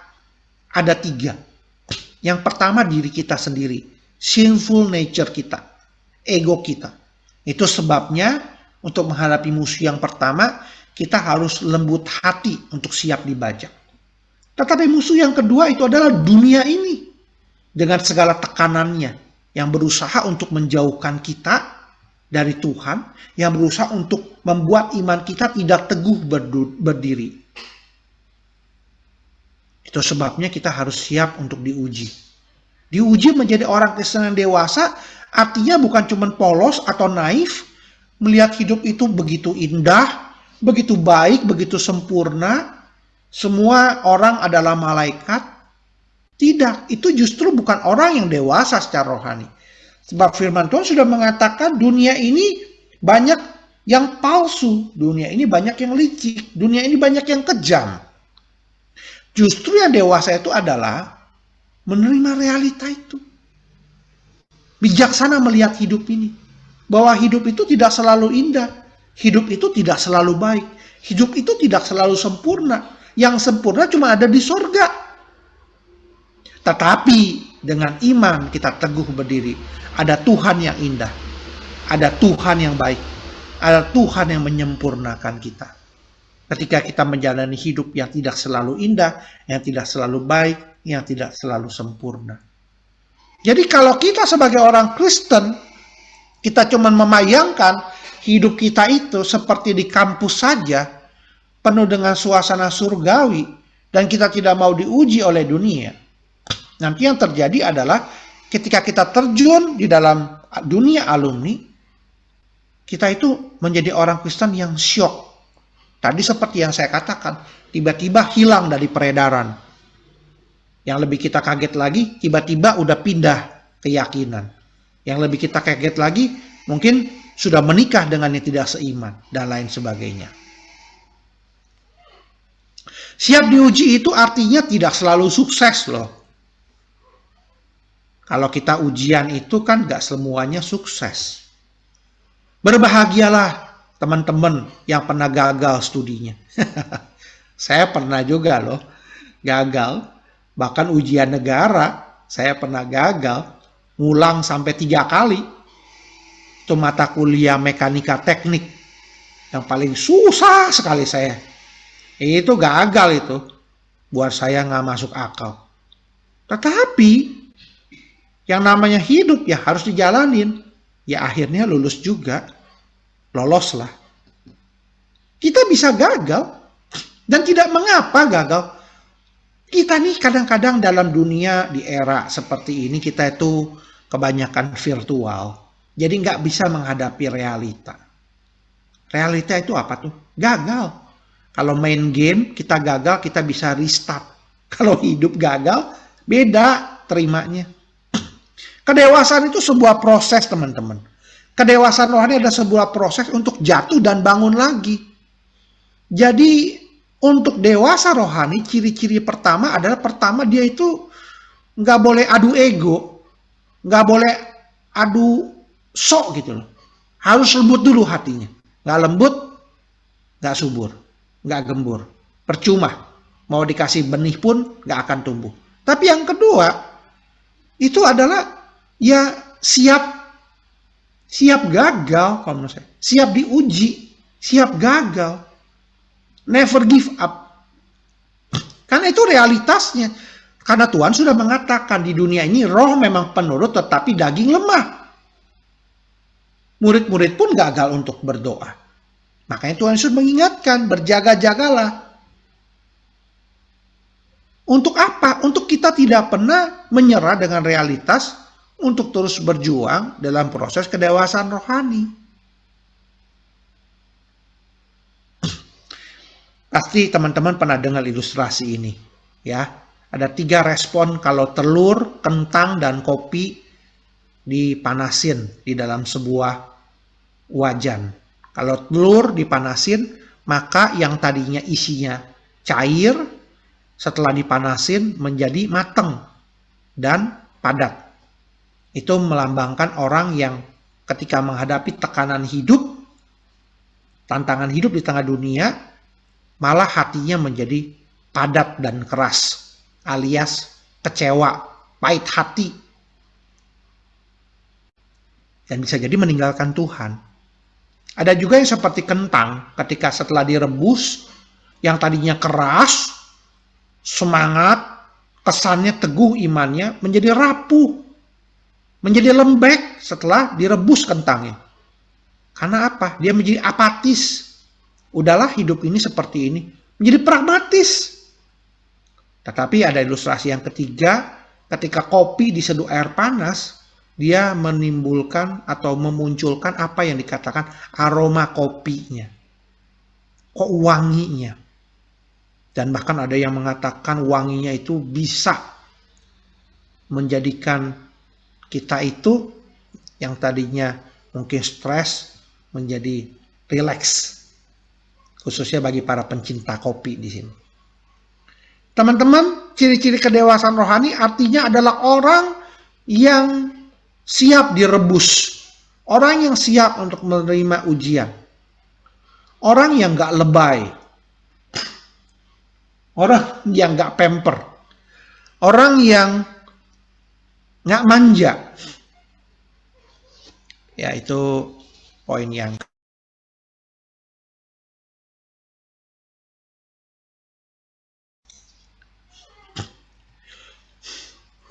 Speaker 5: ada 3. Yang pertama diri kita sendiri. Sinful nature kita. Ego kita. Itu sebabnya untuk menghadapi musuh yang pertama, kita harus lembut hati untuk siap dibajak. Tetapi musuh yang kedua itu adalah dunia ini. Dengan segala tekanannya. Yang berusaha untuk menjauhkan kita dari Tuhan. Yang berusaha untuk membuat iman kita tidak teguh berdiri. Itu sebabnya kita harus siap untuk diuji. Diuji menjadi orang Kristen yang dewasa artinya bukan cuma polos atau naif. Melihat hidup itu begitu indah. begitu baik, begitu sempurna, semua orang adalah malaikat. Tidak, itu justru bukan orang yang dewasa secara rohani. Sebab firman Tuhan sudah mengatakan dunia ini banyak yang palsu, dunia ini banyak yang licik, dunia ini banyak yang kejam. Justru yang dewasa itu adalah menerima realita itu. Bijaksana melihat hidup ini. Bahwa hidup itu tidak selalu indah. Hidup itu tidak selalu baik. Hidup itu tidak selalu sempurna. Yang sempurna cuma ada di sorga. Tetapi dengan iman kita teguh berdiri. Ada Tuhan yang indah. Ada Tuhan yang baik. Ada Tuhan yang menyempurnakan kita. Ketika kita menjalani hidup yang tidak selalu indah, yang tidak selalu baik, yang tidak selalu sempurna. Jadi kalau kita sebagai orang Kristen, kita cuma memayangkan hidup kita itu seperti di kampus saja, penuh dengan suasana surgawi, dan kita tidak mau diuji oleh dunia. Nanti yang terjadi adalah ketika kita terjun di dalam dunia alumni, kita itu menjadi orang Kristen yang syok. Tadi seperti yang saya katakan, tiba-tiba hilang dari peredaran. Yang lebih kita kaget lagi, tiba-tiba udah pindah keyakinan. Yang lebih kita kaget lagi, mungkin sudah menikah dengan yang tidak seiman, dan lain sebagainya. Siap diuji itu artinya tidak selalu sukses loh. Kalau kita ujian itu kan gak semuanya sukses. Berbahagialah teman-teman yang pernah gagal studinya. Saya pernah juga loh gagal. Bahkan ujian negara saya pernah gagal. Ngulang sampai 3 kali. Itu mata kuliah mekanika teknik. Yang paling susah sekali saya. Itu gagal itu. Buat saya nggak masuk akal. Tetapi yang namanya hidup ya harus dijalanin. Ya akhirnya lulus juga. Loloslah. Kita bisa gagal. Dan tidak mengapa gagal. Kita nih kadang-kadang dalam dunia di era seperti ini kita itu kebanyakan virtual. Jadi nggak bisa menghadapi realita. Realita itu apa tuh? Gagal. Kalau main game kita gagal kita bisa restart. Kalau hidup gagal beda terimanya. Kedewasaan itu sebuah proses teman-teman. Kedewasaan rohani adalah sebuah proses untuk jatuh dan bangun lagi. Jadi untuk dewasa rohani, ciri-ciri pertama adalah dia itu nggak boleh adu ego, nggak boleh adu sok gitu loh. Harus lembut dulu hatinya. Nggak lembut, nggak subur, nggak gembur, percuma. Mau dikasih benih pun nggak akan tumbuh. Tapi yang kedua itu adalah ya siap gagal, kalau menurut saya. Siap diuji, siap gagal. Never give up. Karena itu realitasnya. Karena Tuhan sudah mengatakan di dunia ini roh memang penurut tetapi daging lemah. Murid-murid pun gagal untuk berdoa. Makanya Tuhan Yesus mengingatkan, berjaga-jagalah. Untuk apa? Untuk kita tidak pernah menyerah dengan realitas, untuk terus berjuang dalam proses kedewasaan rohani. Pasti teman-teman pernah dengar ilustrasi ini. Ya, ada 3 respon kalau telur, kentang, dan kopi dipanasin di dalam sebuah wajan. Kalau telur dipanasin, maka yang tadinya isinya cair, setelah dipanasin menjadi mateng dan padat. Itu melambangkan orang yang ketika menghadapi tekanan hidup, tantangan hidup di tengah dunia, malah hatinya menjadi padat dan keras, alias kecewa, pahit hati. Dan bisa jadi meninggalkan Tuhan. Ada juga yang seperti kentang, ketika setelah direbus, yang tadinya keras, semangat, kesannya teguh imannya, menjadi rapuh. Menjadi lembek setelah direbus kentangnya. Karena apa? Dia menjadi apatis. Udahlah hidup ini seperti ini. Menjadi pragmatis. Tetapi ada ilustrasi yang ketiga. Ketika kopi diseduh air panas. Dia menimbulkan atau memunculkan apa yang dikatakan aroma kopinya. kok wanginya. Dan bahkan ada yang mengatakan wanginya itu bisa menjadikan kita itu yang tadinya mungkin stres menjadi rileks. Khususnya bagi para pencinta kopi di sini. Teman-teman, ciri-ciri kedewasaan rohani artinya adalah orang yang siap direbus. Orang yang siap untuk menerima ujian. Orang yang gak lebay. Orang yang gak pamper. Orang yang gak manja. Ya, itu poin yang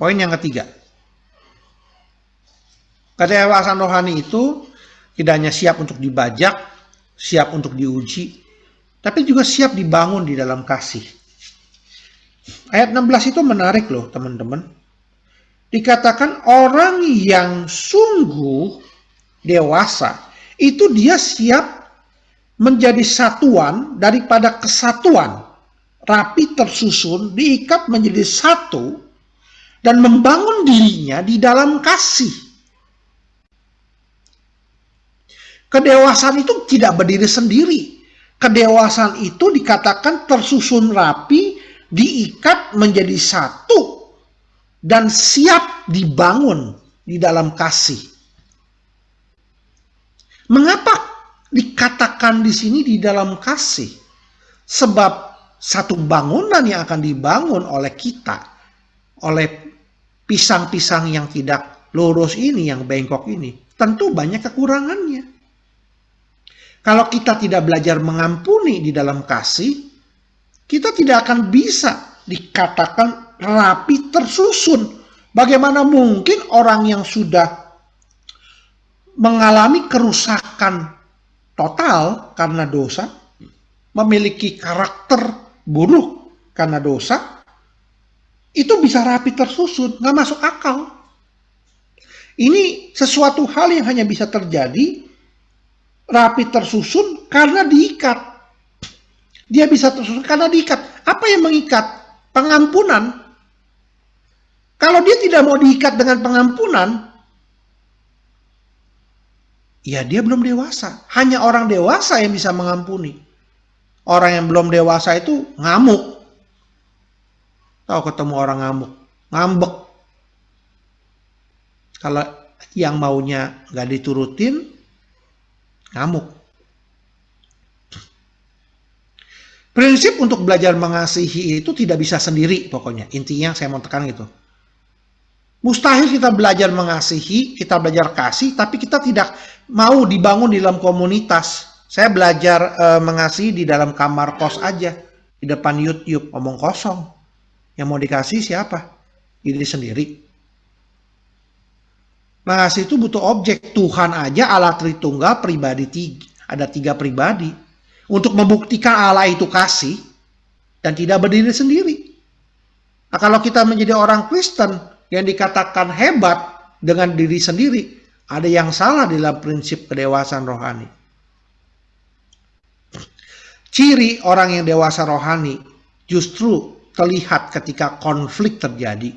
Speaker 5: poin yang ketiga. Kedewasaan rohani itu tidak hanya siap untuk dibajak, siap untuk diuji, tapi juga siap dibangun di dalam kasih. Ayat 16 itu menarik loh teman-teman. Dikatakan orang yang sungguh dewasa, itu dia siap menjadi satuan daripada kesatuan. Rapi tersusun, diikat menjadi satu, dan membangun dirinya di dalam kasih. Kedewasaan itu tidak berdiri sendiri. Kedewasaan itu dikatakan tersusun rapi, diikat menjadi satu, dan siap dibangun di dalam kasih. Mengapa dikatakan di sini di dalam kasih? Sebab satu bangunan yang akan dibangun oleh kita, oleh pisang-pisang yang tidak lurus ini, yang bengkok ini, tentu banyak kekurangannya. Kalau kita tidak belajar mengampuni di dalam kasih, kita tidak akan bisa dikatakan rapi tersusun. Bagaimana mungkin orang yang sudah mengalami kerusakan total karena dosa, memiliki karakter buruk karena dosa, itu bisa rapi tersusun, nggak masuk akal. Ini sesuatu hal yang hanya bisa terjadi rapi tersusun karena diikat. Dia bisa tersusun karena diikat. Apa yang mengikat? Pengampunan. Kalau dia tidak mau diikat dengan pengampunan, ya dia belum dewasa. Hanya orang dewasa yang bisa mengampuni. Orang yang belum dewasa itu ngamuk. Tahu ketemu orang ngamuk, ngambek. Kalau yang maunya nggak diturutin, ngamuk. Prinsip untuk belajar mengasihi itu tidak bisa sendiri pokoknya. Intinya saya mau tekan gitu. Mustahil kita belajar mengasihi, kita belajar kasih, tapi kita tidak mau dibangun di dalam komunitas. Saya belajar mengasihi di dalam kamar kos aja. Di depan YouTube, omong kosong. Yang mau dikasih siapa? Diri sendiri. Mengasihi itu butuh objek. Tuhan aja Allah Tritunggal pribadi tiga. Ada 3 pribadi. Untuk membuktikan Allah itu kasih. Dan tidak berdiri sendiri. Nah, kalau kita menjadi orang Kristen yang dikatakan hebat dengan diri sendiri, ada yang salah dalam prinsip kedewasaan rohani. Ciri orang yang dewasa rohani justru terlihat ketika konflik terjadi.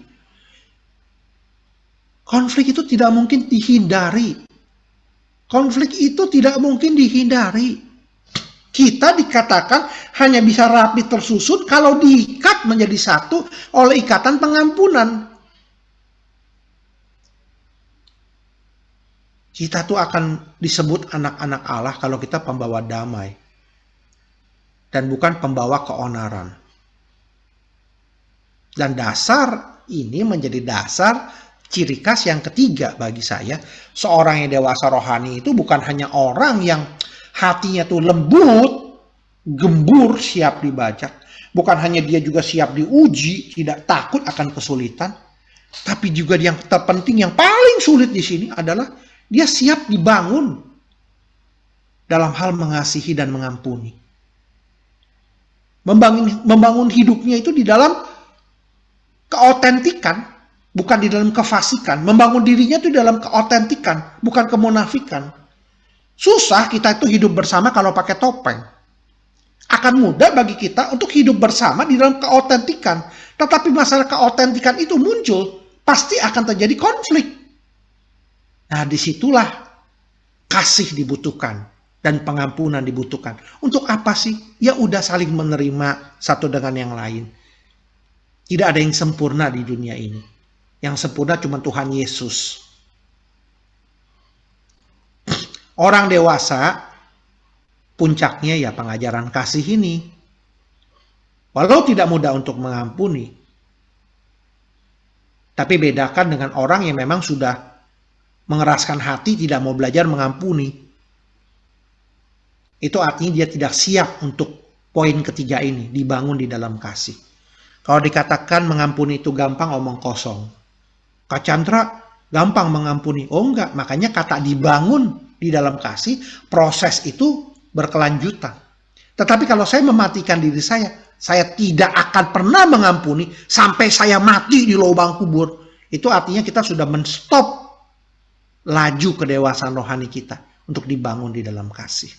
Speaker 5: Konflik itu tidak mungkin dihindari. Konflik itu tidak mungkin dihindari. Kita dikatakan hanya bisa rapi tersusun kalau diikat menjadi satu oleh ikatan pengampunan. Kita tuh akan disebut anak-anak Allah kalau kita pembawa damai. Dan bukan pembawa keonaran. Dan dasar ini menjadi dasar ciri khas yang ketiga bagi saya. Seorang yang dewasa rohani itu bukan hanya orang yang hatinya tuh lembut, gembur, siap dibajak. Bukan hanya dia juga siap diuji, tidak takut akan kesulitan. Tapi juga yang terpenting, yang paling sulit di sini adalah dia siap dibangun dalam hal mengasihi dan mengampuni. Membangun hidupnya itu di dalam keautentikan, bukan di dalam kefasikan. Membangun dirinya itu di dalam keautentikan, bukan kemunafikan. Susah kita itu hidup bersama kalau pakai topeng. akan mudah bagi kita untuk hidup bersama di dalam keautentikan. Tetapi masalah keautentikan itu muncul, pasti akan terjadi konflik. Nah, disitulah kasih dibutuhkan dan pengampunan dibutuhkan. Untuk apa sih? Ya udah saling menerima satu dengan yang lain. Tidak ada yang sempurna di dunia ini. Yang sempurna cuma Tuhan Yesus. Orang dewasa, puncaknya ya pengajaran kasih ini. Walau tidak mudah untuk mengampuni, tapi bedakan dengan orang yang memang sudah mengeraskan hati, tidak mau belajar mengampuni. Itu artinya dia tidak siap untuk poin ketiga ini, dibangun di dalam kasih. Kalau dikatakan mengampuni itu gampang, omong kosong. Kak Chandra, gampang mengampuni. Oh enggak, makanya kata dibangun di dalam kasih, proses itu berkelanjutan. Tetapi kalau saya mematikan diri saya tidak akan pernah mengampuni sampai saya mati di lubang kubur. Itu artinya kita sudah menstop laju kedewasaan rohani kita untuk dibangun di dalam kasih.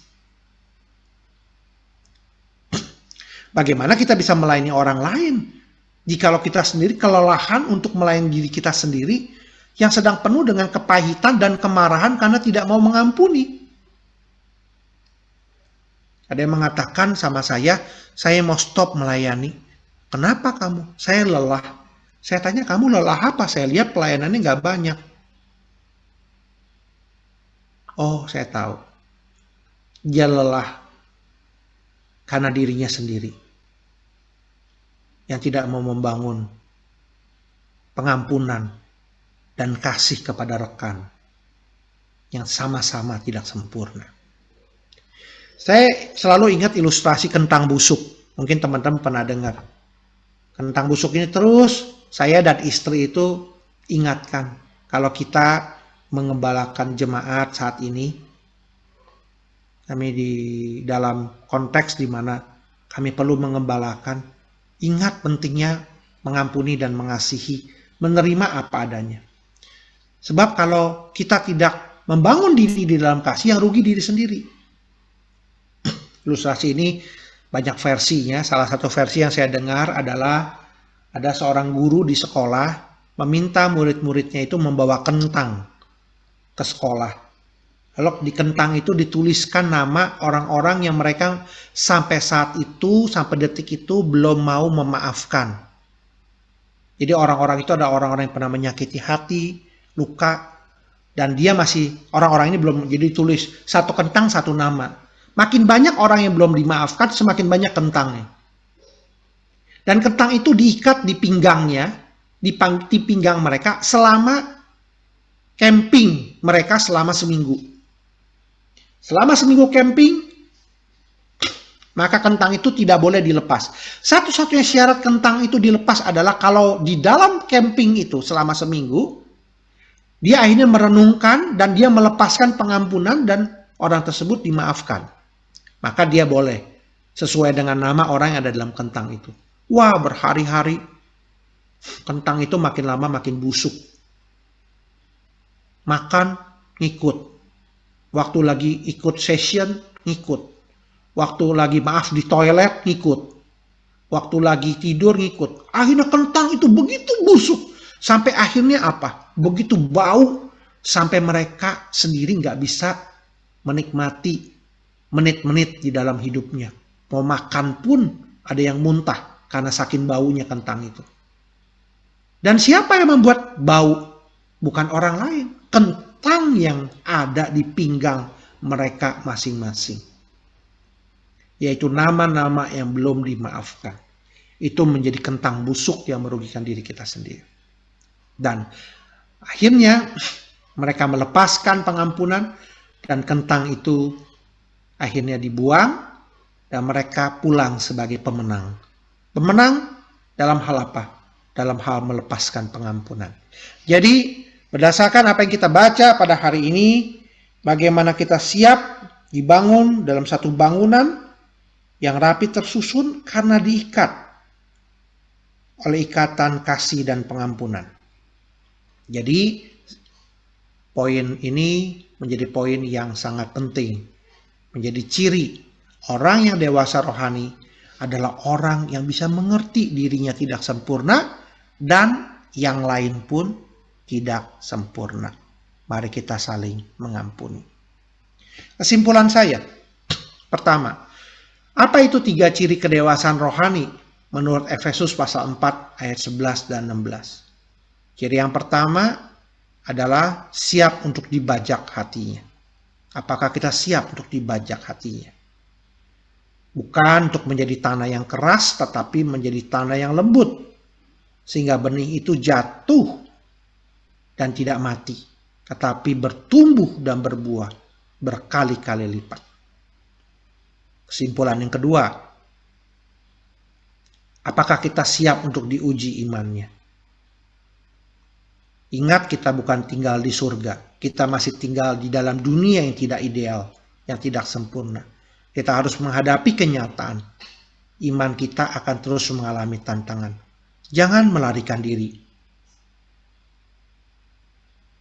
Speaker 5: Bagaimana kita bisa melayani orang lain jikalau kita sendiri kelelahan untuk melayani diri kita sendiri yang sedang penuh dengan kepahitan dan kemarahan karena tidak mau mengampuni? Ada yang mengatakan sama saya mau stop melayani. Kenapa kamu? Saya lelah. Saya tanya, kamu lelah apa? Saya lihat pelayanannya nggak banyak. Oh, saya tahu. Dia lelah karena dirinya sendiri. Yang tidak mau membangun pengampunan dan kasih kepada rekan yang sama-sama tidak sempurna. Saya selalu ingat ilustrasi kentang busuk. Mungkin teman-teman pernah dengar. Kentang busuk ini terus saya dan istri itu ingatkan. Kalau kita mengembalakan jemaat saat ini, kami di dalam konteks di mana kami perlu mengembalakan, ingat pentingnya mengampuni dan mengasihi, menerima apa adanya. Sebab kalau kita tidak membangun diri di dalam kasih, yang rugi diri sendiri. Ilustrasi ini banyak versinya. Salah satu versi yang saya dengar adalah ada seorang guru di sekolah meminta murid-muridnya itu membawa kentang ke sekolah. Lalu di kentang itu dituliskan nama orang-orang yang mereka sampai saat itu, sampai detik itu belum mau memaafkan. Jadi orang-orang itu ada orang-orang yang pernah menyakiti hati, luka, dan dia masih, orang-orang ini belum, jadi tulis satu kentang satu nama. Makin banyak orang yang belum dimaafkan, semakin banyak kentangnya. Dan kentang itu diikat di pinggangnya, di pinggang mereka selama camping mereka selama seminggu. Selama seminggu camping, maka kentang itu tidak boleh dilepas. Satu-satunya syarat kentang itu dilepas adalah kalau di dalam camping itu selama seminggu, dia akhirnya merenungkan dan dia melepaskan pengampunan dan orang tersebut dimaafkan. Maka dia boleh sesuai dengan nama orang yang ada dalam kentang itu. Wah, berhari-hari kentang itu makin lama makin busuk. Makan, ngikut. Waktu lagi ikut session, ngikut. Waktu lagi maaf di toilet, ngikut. Waktu lagi tidur, ngikut. Akhirnya kentang itu begitu busuk. Sampai akhirnya apa? Begitu bau. Sampai mereka sendiri nggak bisa menikmati menit-menit di dalam hidupnya. Mau makan pun ada yang muntah karena saking baunya kentang itu. Dan siapa yang membuat bau? Bukan orang lain. Kentang yang ada di pinggang mereka masing-masing. Yaitu nama-nama yang belum dimaafkan. Itu menjadi kentang busuk yang merugikan diri kita sendiri. Dan akhirnya mereka melepaskan pengampunan dan kentang itu akhirnya dibuang dan mereka pulang sebagai pemenang. Pemenang dalam hal apa? Dalam hal melepaskan pengampunan. Jadi berdasarkan apa yang kita baca pada hari ini, bagaimana kita siap dibangun dalam satu bangunan yang rapi tersusun karena diikat oleh ikatan kasih dan pengampunan. Jadi poin ini menjadi poin yang sangat penting. Menjadi ciri Orang yang dewasa rohani adalah orang yang bisa mengerti dirinya tidak sempurna dan yang lain pun tidak sempurna. Mari kita saling mengampuni. Kesimpulan saya, pertama, apa itu 3 ciri kedewasaan rohani menurut Efesus pasal 4 ayat 11 dan 16? Ciri yang pertama adalah siap untuk dibajak hatinya. Apakah kita siap untuk dibajak hatinya? Bukan untuk menjadi tanah yang keras, tetapi menjadi tanah yang lembut. Sehingga benih itu jatuh dan tidak mati, tetapi bertumbuh dan berbuah berkali-kali lipat. Kesimpulan yang kedua, apakah kita siap untuk diuji imannya? Ingat, kita bukan tinggal di surga. Kita masih tinggal di dalam dunia yang tidak ideal, yang tidak sempurna. Kita harus menghadapi kenyataan. Iman kita akan terus mengalami tantangan. Jangan melarikan diri.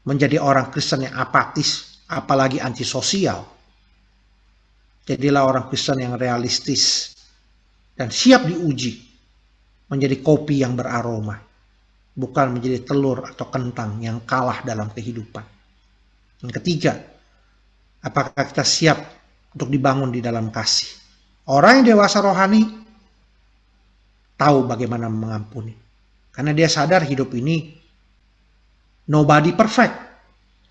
Speaker 5: Menjadi orang Kristen yang apatis, apalagi antisosial. Jadilah orang Kristen yang realistis dan siap diuji. Menjadi kopi yang beraroma. Bukan menjadi telur atau kentang yang kalah dalam kehidupan. Yang ketiga, apakah kita siap untuk dibangun di dalam kasih? Orang yang dewasa rohani tahu bagaimana mengampuni. Karena dia sadar hidup ini nobody perfect.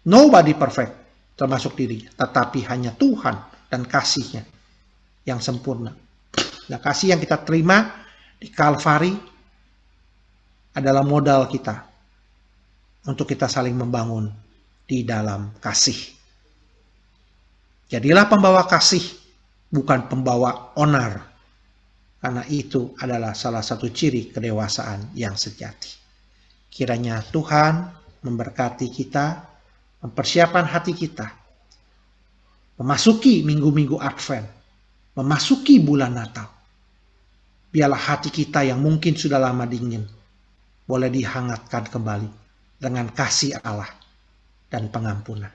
Speaker 5: Nobody perfect, termasuk dirinya. Tetapi hanya Tuhan dan kasih-Nya yang sempurna. Nah, kasih yang kita terima di Kalvari adalah modal kita untuk kita saling membangun di dalam kasih. Jadilah pembawa kasih, bukan pembawa onar. Karena itu adalah salah satu ciri kedewasaan yang sejati. Kiranya Tuhan memberkati kita, mempersiapkan hati kita, memasuki minggu-minggu Advent, memasuki bulan Natal. Biarlah hati kita yang mungkin sudah lama dingin, boleh dihangatkan kembali dengan kasih Allah dan pengampunan.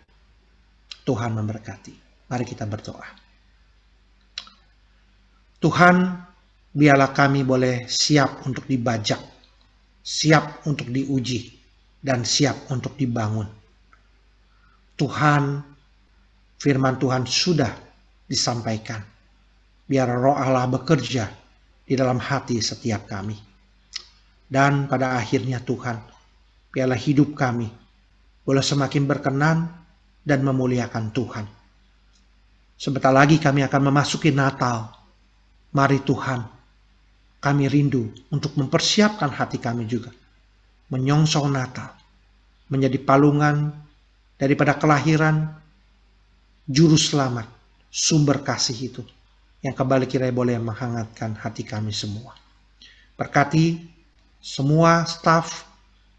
Speaker 5: Tuhan memberkati. Mari kita berdoa. Tuhan, biarlah kami boleh siap untuk dibajak, siap untuk diuji, dan siap untuk dibangun. Tuhan, firman Tuhan sudah disampaikan. Biar Roh Allah bekerja di dalam hati setiap kami. Dan pada akhirnya Tuhan, biarlah hidup kami boleh semakin berkenan dan memuliakan Tuhan. Sebentar lagi kami akan memasuki Natal. Mari Tuhan, kami rindu untuk mempersiapkan hati kami juga. Menyongsong Natal, menjadi palungan daripada kelahiran Juru Selamat, sumber kasih itu, yang kembali kiranya boleh menghangatkan hati kami semua. Berkati semua staf,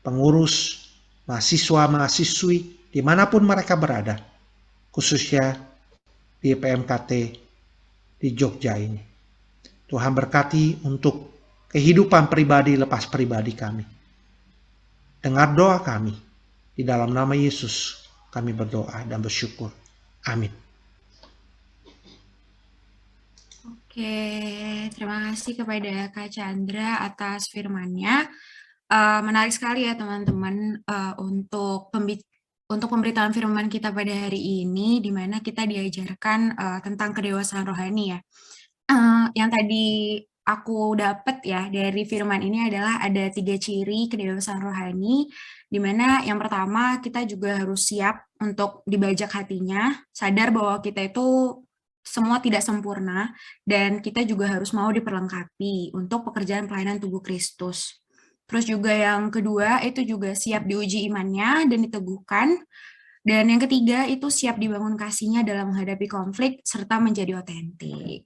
Speaker 5: pengurus, mahasiswa-mahasiswi, dimanapun mereka berada, khususnya di PMKT di Jogja ini. Tuhan berkati untuk kehidupan pribadi lepas pribadi kami. Dengar doa kami, di dalam nama Yesus kami berdoa dan bersyukur. Amin.
Speaker 2: Oke, terima kasih kepada Kak Chandra atas firman-Nya. Menarik sekali ya teman-teman untuk pemberitaan firman kita pada hari ini, di mana kita diajarkan tentang kedewasaan rohani ya. Yang tadi aku dapat ya dari firman ini adalah ada 3 ciri kedewasaan rohani, di mana yang pertama kita juga harus siap untuk dibajak hatinya, sadar bahwa kita itu semua tidak sempurna, dan kita juga harus mau diperlengkapi untuk pekerjaan pelayanan tubuh Kristus. Terus juga yang kedua, itu juga siap diuji imannya dan diteguhkan. Dan yang ketiga, itu siap dibangun kasihnya dalam menghadapi konflik, serta menjadi otentik.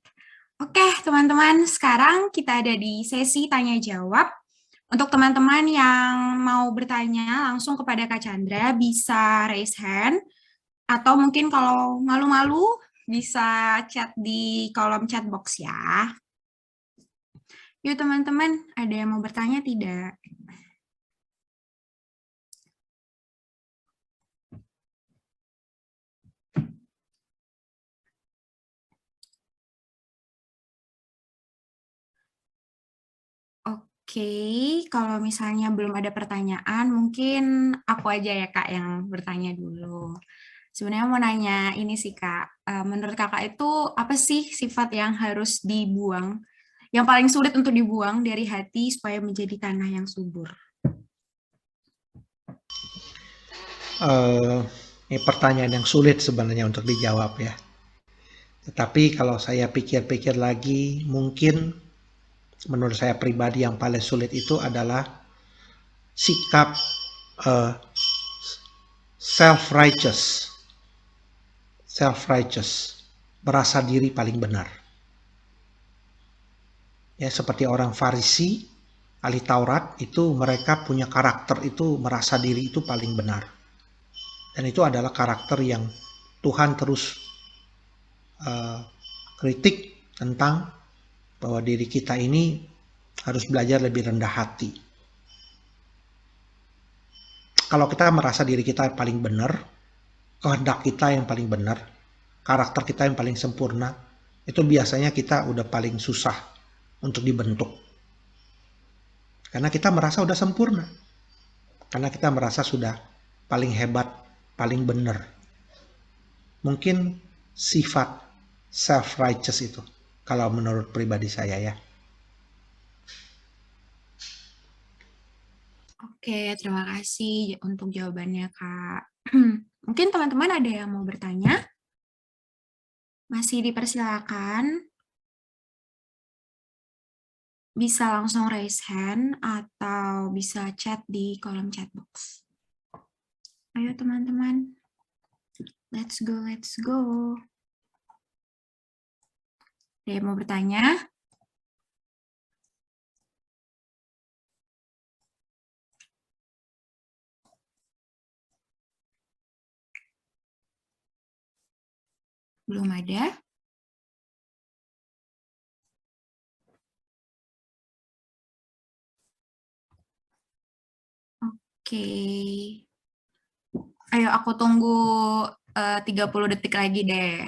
Speaker 2: Oke, teman-teman, sekarang kita ada di sesi tanya-jawab. Untuk teman-teman yang mau bertanya langsung kepada Kak Chandra, bisa raise hand. Atau mungkin kalau malu-malu, bisa chat di kolom chat box ya. Yuk teman-teman, ada yang mau bertanya tidak? Oke, kalau misalnya belum ada pertanyaan, mungkin aku aja ya Kak yang bertanya dulu. Sebenarnya mau nanya ini sih Kak, menurut Kakak itu apa sih sifat yang harus dibuang, yang paling sulit untuk dibuang dari hati supaya menjadi tanah yang subur?
Speaker 5: Ini pertanyaan yang sulit sebenarnya untuk dijawab ya. Tetapi kalau saya pikir-pikir lagi, mungkin menurut saya pribadi yang paling sulit itu adalah sikap uh, self-righteous, merasa diri paling benar. Ya, seperti orang Farisi, ahli Taurat, itu mereka punya karakter itu merasa diri itu paling benar. Dan itu adalah karakter yang Tuhan terus kritik tentang bahwa diri kita ini harus belajar lebih rendah hati. Kalau kita merasa diri kita paling benar, kehendak kita yang paling benar, karakter kita yang paling sempurna, itu biasanya kita udah paling susah untuk dibentuk. Karena kita merasa udah sempurna. Karena kita merasa sudah paling hebat, paling benar. Mungkin sifat self-righteous itu, kalau menurut pribadi saya ya.
Speaker 2: Oke, terima kasih untuk jawabannya Kak. Mungkin teman-teman ada yang mau bertanya? Masih dipersilakan. Bisa langsung raise hand atau bisa chat di kolom chat box. Ayo teman-teman. Let's go, let's go. Ada yang mau bertanya? Belum ada? Oke. Ayo aku tunggu 30 detik lagi deh.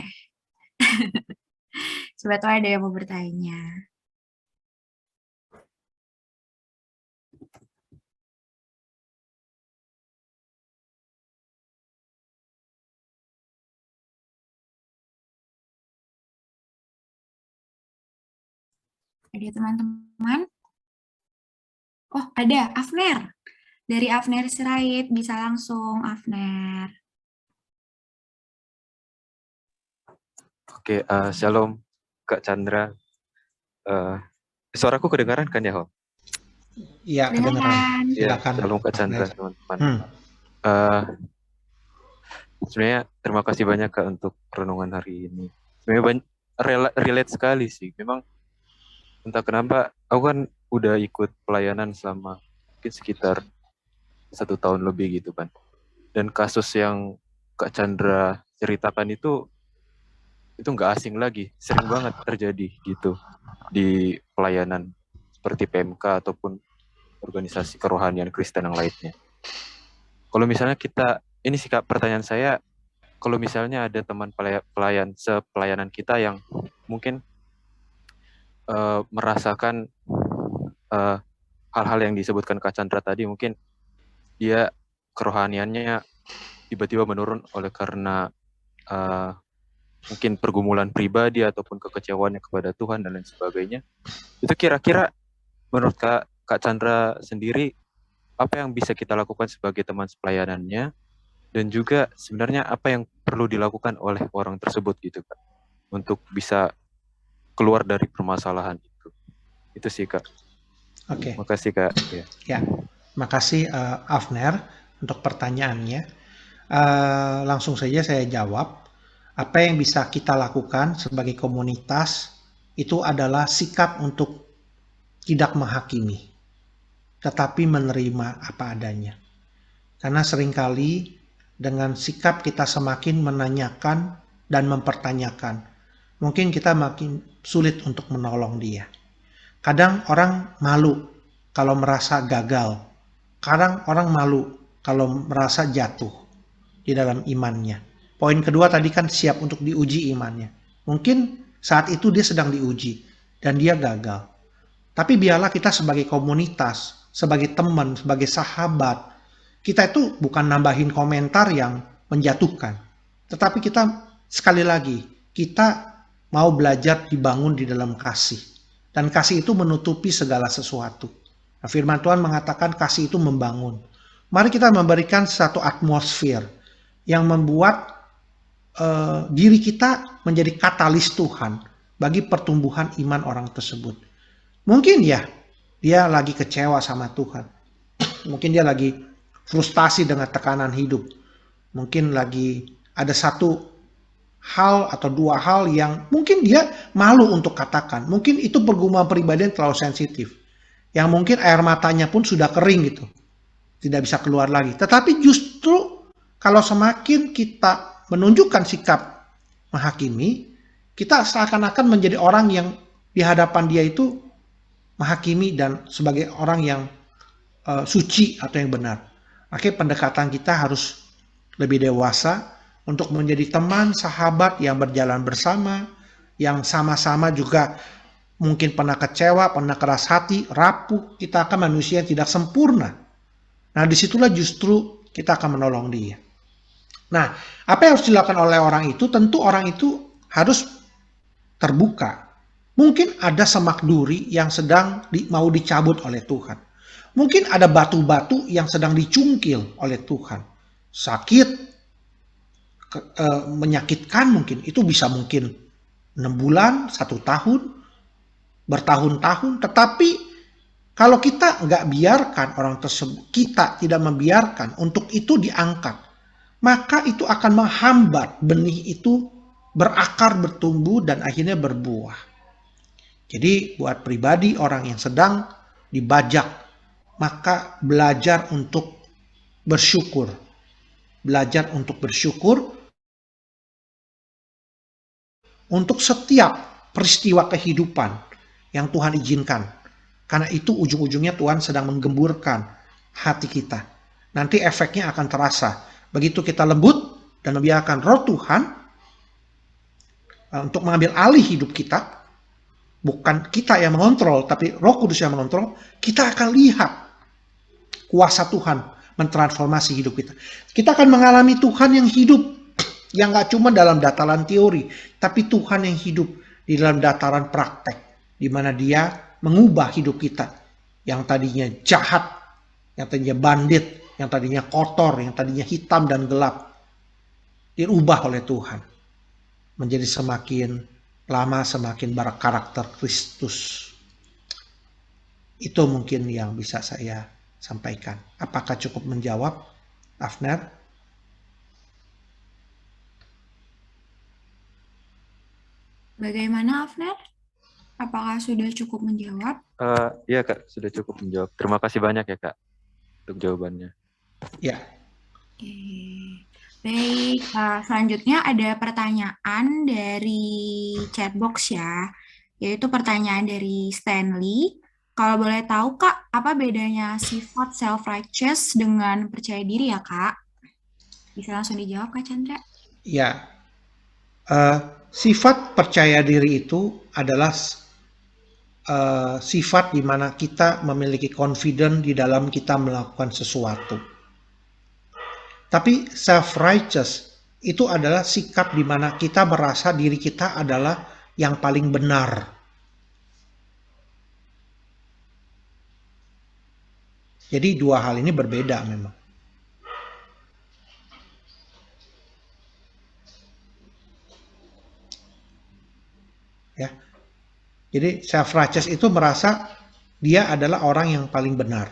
Speaker 2: Coba tuh ada yang mau bertanya. Ada teman-teman? Oh, ada Afner. Dari Afner Sirait, bisa langsung Afner.
Speaker 3: Oke, shalom Kak Chandra. Suaraku kedengaran kan ya, Ho?
Speaker 5: Iya, kedengaran.
Speaker 3: Ya,
Speaker 5: Silakan.
Speaker 3: shalom Kak Chandra, teman-teman. Sebenarnya terima kasih banyak Kak untuk renungan hari ini. Sebenarnya relate sekali sih. Memang entah kenapa aku kan udah ikut pelayanan selama mungkin sekitar 1 tahun lebih gitu kan. Dan kasus yang Kak Chandra ceritakan itu nggak asing lagi, sering banget terjadi gitu di pelayanan seperti PMK ataupun organisasi kerohanian Kristen yang lainnya. Kalau misalnya ini sih Kak, pertanyaan saya, kalau misalnya ada teman sepelayanan kita yang mungkin merasakan hal-hal yang disebutkan Kak Chandra tadi, mungkin dia kerohaniannya tiba-tiba menurun oleh karena mungkin pergumulan pribadi ataupun kekecewaannya kepada Tuhan dan lain sebagainya. Itu kira-kira menurut Kak Chandra sendiri, apa yang bisa kita lakukan sebagai teman sepelayanannya, dan juga sebenarnya apa yang perlu dilakukan oleh orang tersebut gitu Kak, untuk bisa keluar dari permasalahan itu. Itu sih Kak.
Speaker 5: Oke.
Speaker 3: Makasih Kak.
Speaker 5: Ya, makasih Afner untuk pertanyaannya. Langsung saja saya jawab. Apa yang bisa kita lakukan sebagai komunitas itu adalah sikap untuk tidak menghakimi, tetapi menerima apa adanya. Karena seringkali dengan sikap kita semakin menanyakan dan mempertanyakan, mungkin kita makin sulit untuk menolong dia. Kadang orang malu kalau merasa gagal. Kadang orang malu kalau merasa jatuh di dalam imannya. Poin kedua tadi kan siap untuk diuji imannya. Mungkin saat itu dia sedang diuji dan dia gagal. Tapi biarlah kita sebagai komunitas, sebagai teman, sebagai sahabat, kita itu bukan nambahin komentar yang menjatuhkan. Tetapi kita sekali lagi, kita mau belajar dibangun di dalam kasih. Dan kasih itu menutupi segala sesuatu. Nah, firman Tuhan mengatakan kasih itu membangun. Mari kita memberikan satu atmosfer yang membuat diri kita menjadi katalis Tuhan bagi pertumbuhan iman orang tersebut. Mungkin ya, dia lagi kecewa sama Tuhan. Mungkin dia lagi frustasi dengan tekanan hidup. Mungkin lagi ada satu hal atau dua hal yang mungkin dia malu untuk katakan. Mungkin itu pergumulan pribadi yang terlalu sensitif. Yang mungkin air matanya pun sudah kering gitu. Tidak bisa keluar lagi. Tetapi justru kalau semakin kita menunjukkan sikap menghakimi, kita seakan-akan menjadi orang yang di hadapan dia itu menghakimi dan sebagai orang yang suci atau yang benar. Akhirnya pendekatan kita harus lebih dewasa untuk menjadi teman, sahabat yang berjalan bersama, yang sama-sama juga mungkin pernah kecewa, pernah keras hati, rapuh. Kita akan manusia yang tidak sempurna. Nah, disitulah justru kita akan menolong dia. Nah, apa yang harus dilakukan oleh orang itu? Tentu orang itu harus terbuka. Mungkin ada semak duri yang sedang mau dicabut oleh Tuhan. Mungkin ada batu-batu yang sedang dicungkil oleh Tuhan. Sakit, menyakitkan mungkin. Itu bisa mungkin 6 bulan, 1 tahun, bertahun-tahun. Tetapi kalau kita nggak biarkan orang tersebut, kita tidak membiarkan untuk itu diangkat, maka itu akan menghambat benih itu berakar, bertumbuh, dan akhirnya berbuah. Jadi buat pribadi orang yang sedang dibajak, maka belajar untuk bersyukur. Belajar untuk bersyukur untuk setiap peristiwa kehidupan yang Tuhan izinkan. Karena itu ujung-ujungnya Tuhan sedang menggemburkan hati kita. Nanti efeknya akan terasa. Begitu kita lembut dan membiarkan roh Tuhan untuk mengambil alih hidup kita, bukan kita yang mengontrol, tapi Roh Kudus yang mengontrol, kita akan lihat kuasa Tuhan mentransformasi hidup kita. Kita akan mengalami Tuhan yang hidup, yang gak cuma dalam dataran teori, tapi Tuhan yang hidup di dalam dataran praktek, di mana Dia mengubah hidup kita, yang tadinya jahat, yang tadinya bandit, yang tadinya kotor, yang tadinya hitam dan gelap, dirubah oleh Tuhan, menjadi semakin lama semakin berkarakter Kristus. Itu mungkin yang bisa saya sampaikan. Apakah cukup menjawab, Afner?
Speaker 2: Bagaimana, Afner? Apakah sudah cukup menjawab?
Speaker 3: Iya Kak, sudah cukup menjawab. Terima kasih banyak ya Kak untuk jawabannya.
Speaker 5: Ya.
Speaker 2: Oke. Baik, selanjutnya ada pertanyaan dari chatbox ya, yaitu pertanyaan dari Stanley. Kalau boleh tahu Kak, apa bedanya sifat self-righteous dengan percaya diri ya Kak? Bisa langsung dijawab Kak Chandra?
Speaker 5: Ya, sifat percaya diri itu adalah sifat di mana kita memiliki confidence di dalam kita melakukan sesuatu. Tapi self-righteous itu adalah sikap di mana kita merasa diri kita adalah yang paling benar. Jadi dua hal ini berbeda memang. Ya. Jadi self-righteous itu merasa dia adalah orang yang paling benar.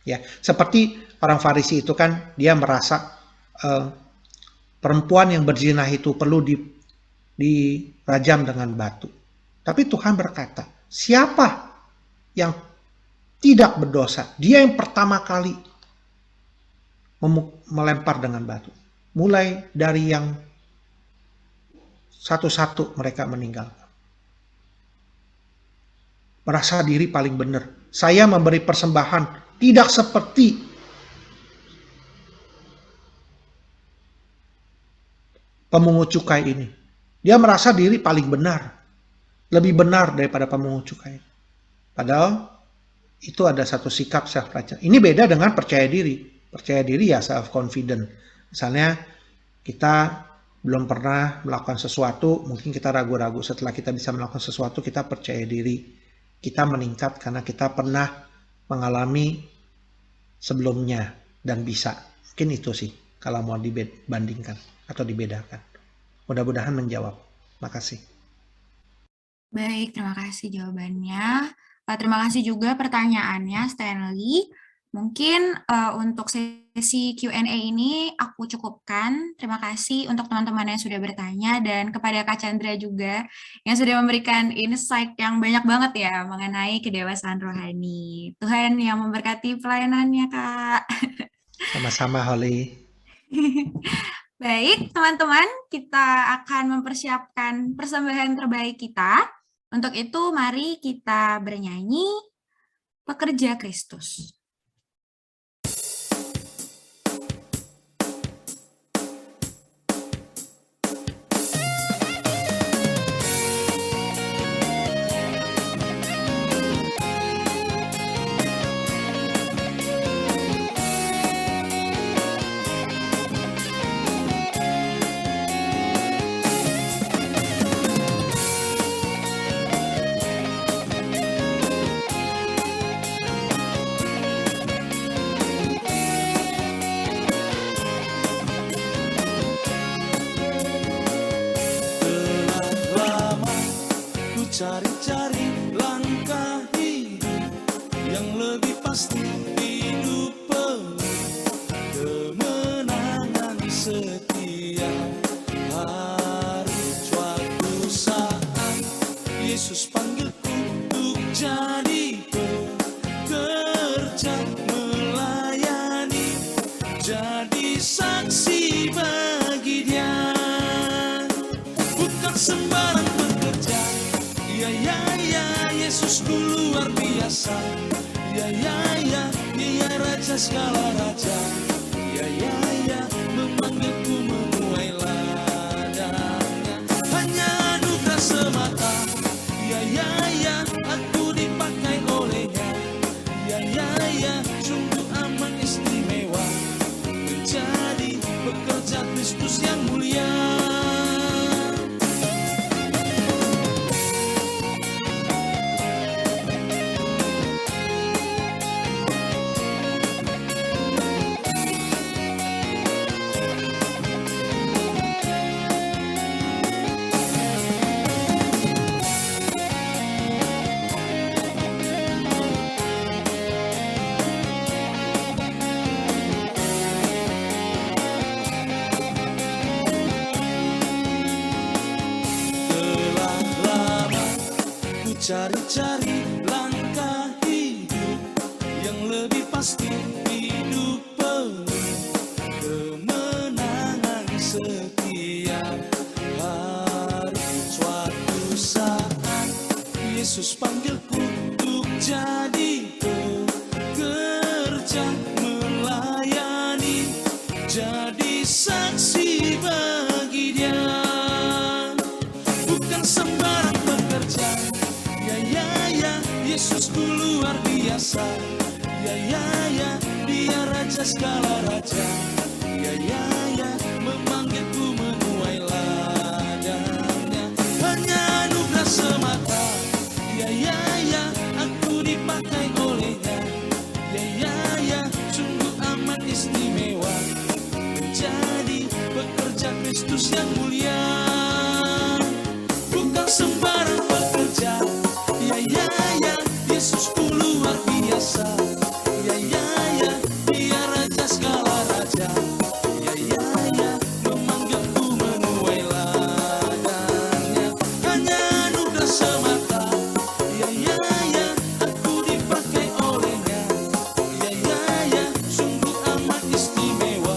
Speaker 5: Ya, seperti orang Farisi itu kan dia merasa perempuan yang berzina itu perlu dirajam dengan batu. Tapi Tuhan berkata, siapa yang tidak berdosa? Dia yang pertama kali melempar dengan batu. Mulai dari yang satu-satu mereka meninggal. Merasa diri paling benar. Saya memberi persembahan tidak seperti pemungut cukai ini. Dia merasa diri paling benar. Lebih benar daripada pemungut cukai. Padahal itu ada satu sikap self righteous. Ini beda dengan percaya diri. Percaya diri ya self confident. Misalnya kita belum pernah melakukan sesuatu, mungkin kita ragu-ragu. Setelah kita bisa melakukan sesuatu, kita percaya diri. Kita meningkat karena kita pernah mengalami sebelumnya dan bisa. Mungkin itu sih kalau mau dibandingkan atau dibedakan. Mudah-mudahan menjawab. Makasih.
Speaker 2: Baik, terima kasih jawabannya. Terima kasih juga pertanyaannya, Stanley. Mungkin untuk sesi Q&A ini aku cukupkan. Terima kasih untuk teman-teman yang sudah bertanya dan kepada Kak Chandra juga yang sudah memberikan insight yang banyak banget ya mengenai kedewasaan rohani. Tuhan yang memberkati pelayanannya, Kak.
Speaker 5: Sama-sama, Holly.
Speaker 2: Baik, teman-teman, kita akan mempersiapkan persembahan terbaik kita. Untuk itu, mari kita bernyanyi Pekerja Kristus.
Speaker 1: Cari-cari langkah hidup yang lebih pasti, hidup penuh kemenangan setiap hari. Suatu saat Yesus panggilku untuk jadi pekerja, melayani, jadi saksi bagi Dia. Bukan sembarang pekerja, ya, Yesusku luar biasa. Ya, Dia Raja segala raja. Ya, memanggilku menuai ladangnya. Hanya anugerah semata. Ya, aku dipakai olehnya. Ya, sungguh amat istimewa menjadi pekerja Kristus yang mulia. Cari-cari langkah hidup yang lebih pasti, hidup penuh kemenangan setiap hari. Suatu saat Yesus panggilku untuk jadi pekerja, melayani, jadi saksi bagi Dia. Bukan sembarang pekerja, ya, Yesusku luar biasa. Ya, Dia Raja segala raja. Ya, memanggilku menuai ladangnya. Hanya anugerah semata. Ya, aku dipakai olehnya. Ya, sungguh amat istimewa menjadi pekerja Kristus yang mulia. Bukan sembarang pekerja, ya, Yesusku luar biasa. Ya, Dia Raja segala raja. Ya, memanggilku menuai ladangnya. Hanya anugerah semata. Ya, aku dipakai olehnya. Ya, sungguh amat istimewa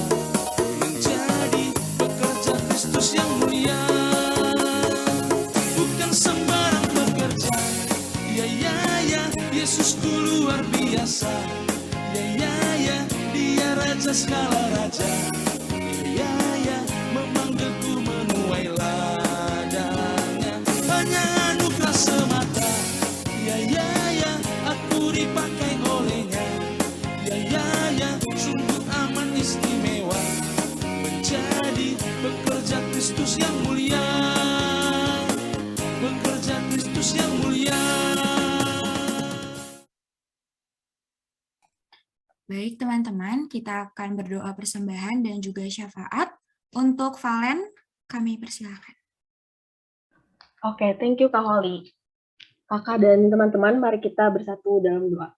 Speaker 1: menjadi pekerja Kristus yang mulia. Bukan sembarang pekerja, ya, Yesusku luar biasa. Ya, Dia Raja segala raja. Ya, memanggilku menuai ladangnya. Hanya anugerah semata. Ya, Kudus yang mulia.
Speaker 2: Baik teman-teman, kita akan berdoa persembahan dan juga syafaat. Untuk Valen, kami persilakan.
Speaker 6: Oke, thank you Kak Holly. Kakak dan teman-teman, mari kita bersatu dalam doa.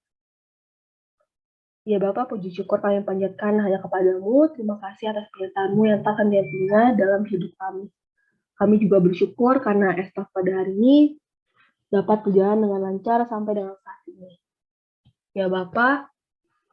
Speaker 6: Ya Bapak, puji syukur kami panjatkan hanya kepadamu. Terima kasih atas penyertaan-Mu yang tak henti-hentinya dalam hidup kami. Kami juga bersyukur karena estaf pada hari ini dapat berjalan dengan lancar sampai dengan saat ini. Ya Bapak,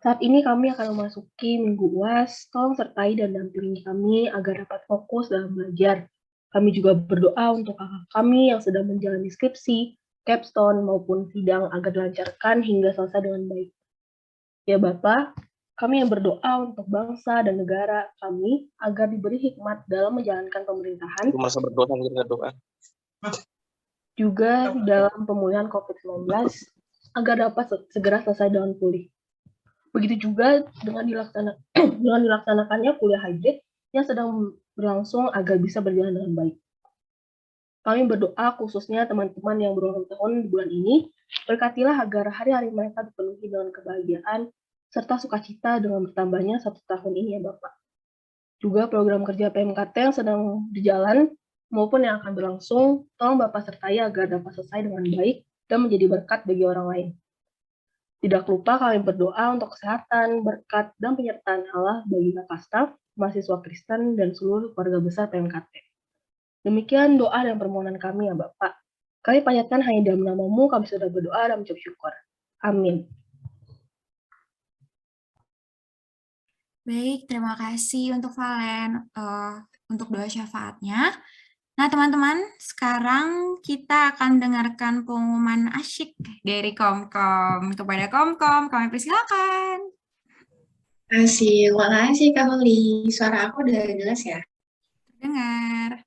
Speaker 6: saat ini kami akan memasuki minggu UAS. Tolong sertai dan dampingi kami agar dapat fokus dalam belajar. Kami juga berdoa untuk kakak kami yang sedang menjalani skripsi, capstone, maupun sidang agar dilancarkan hingga selesai dengan baik. Ya Bapak, kami yang berdoa untuk bangsa dan negara kami agar diberi hikmat dalam menjalankan pemerintahan,
Speaker 7: Aku merasa berdoa sambil berdoa.
Speaker 6: juga dalam pemulihan COVID-19 agar dapat segera selesai dengan pulih. Begitu juga dengan dilaksanakannya kuliah hybrid yang sedang berlangsung agar bisa berjalan dengan baik. Kami berdoa khususnya teman-teman yang berulang tahun di bulan ini, berkatilah agar hari-hari mereka dipenuhi dengan kebahagiaan serta sukacita dengan bertambahnya 1 tahun ini ya Bapak. Juga program kerja PMKT yang sedang berjalan maupun yang akan berlangsung, tolong Bapak sertai agar dapat selesai dengan baik dan menjadi berkat bagi orang lain. Tidak lupa kami berdoa untuk kesehatan, berkat, dan penyertaan Allah bagi kakak staf, mahasiswa Kristen, dan seluruh keluarga besar PMKT. Demikian doa dan permohonan kami ya Bapak. Kami panjatkan hanya dalam nama-Mu, kami sudah berdoa dan mengucap syukur. Amin.
Speaker 2: Baik, terima kasih untuk Valen untuk doa syafaatnya. Nah, teman-teman, sekarang kita akan dengarkan pengumuman asyik dari Komkom. Kepada Komkom, kami persilakan.
Speaker 8: Makasih Kak Holly. Suara aku udah jelas ya?
Speaker 2: Dengar.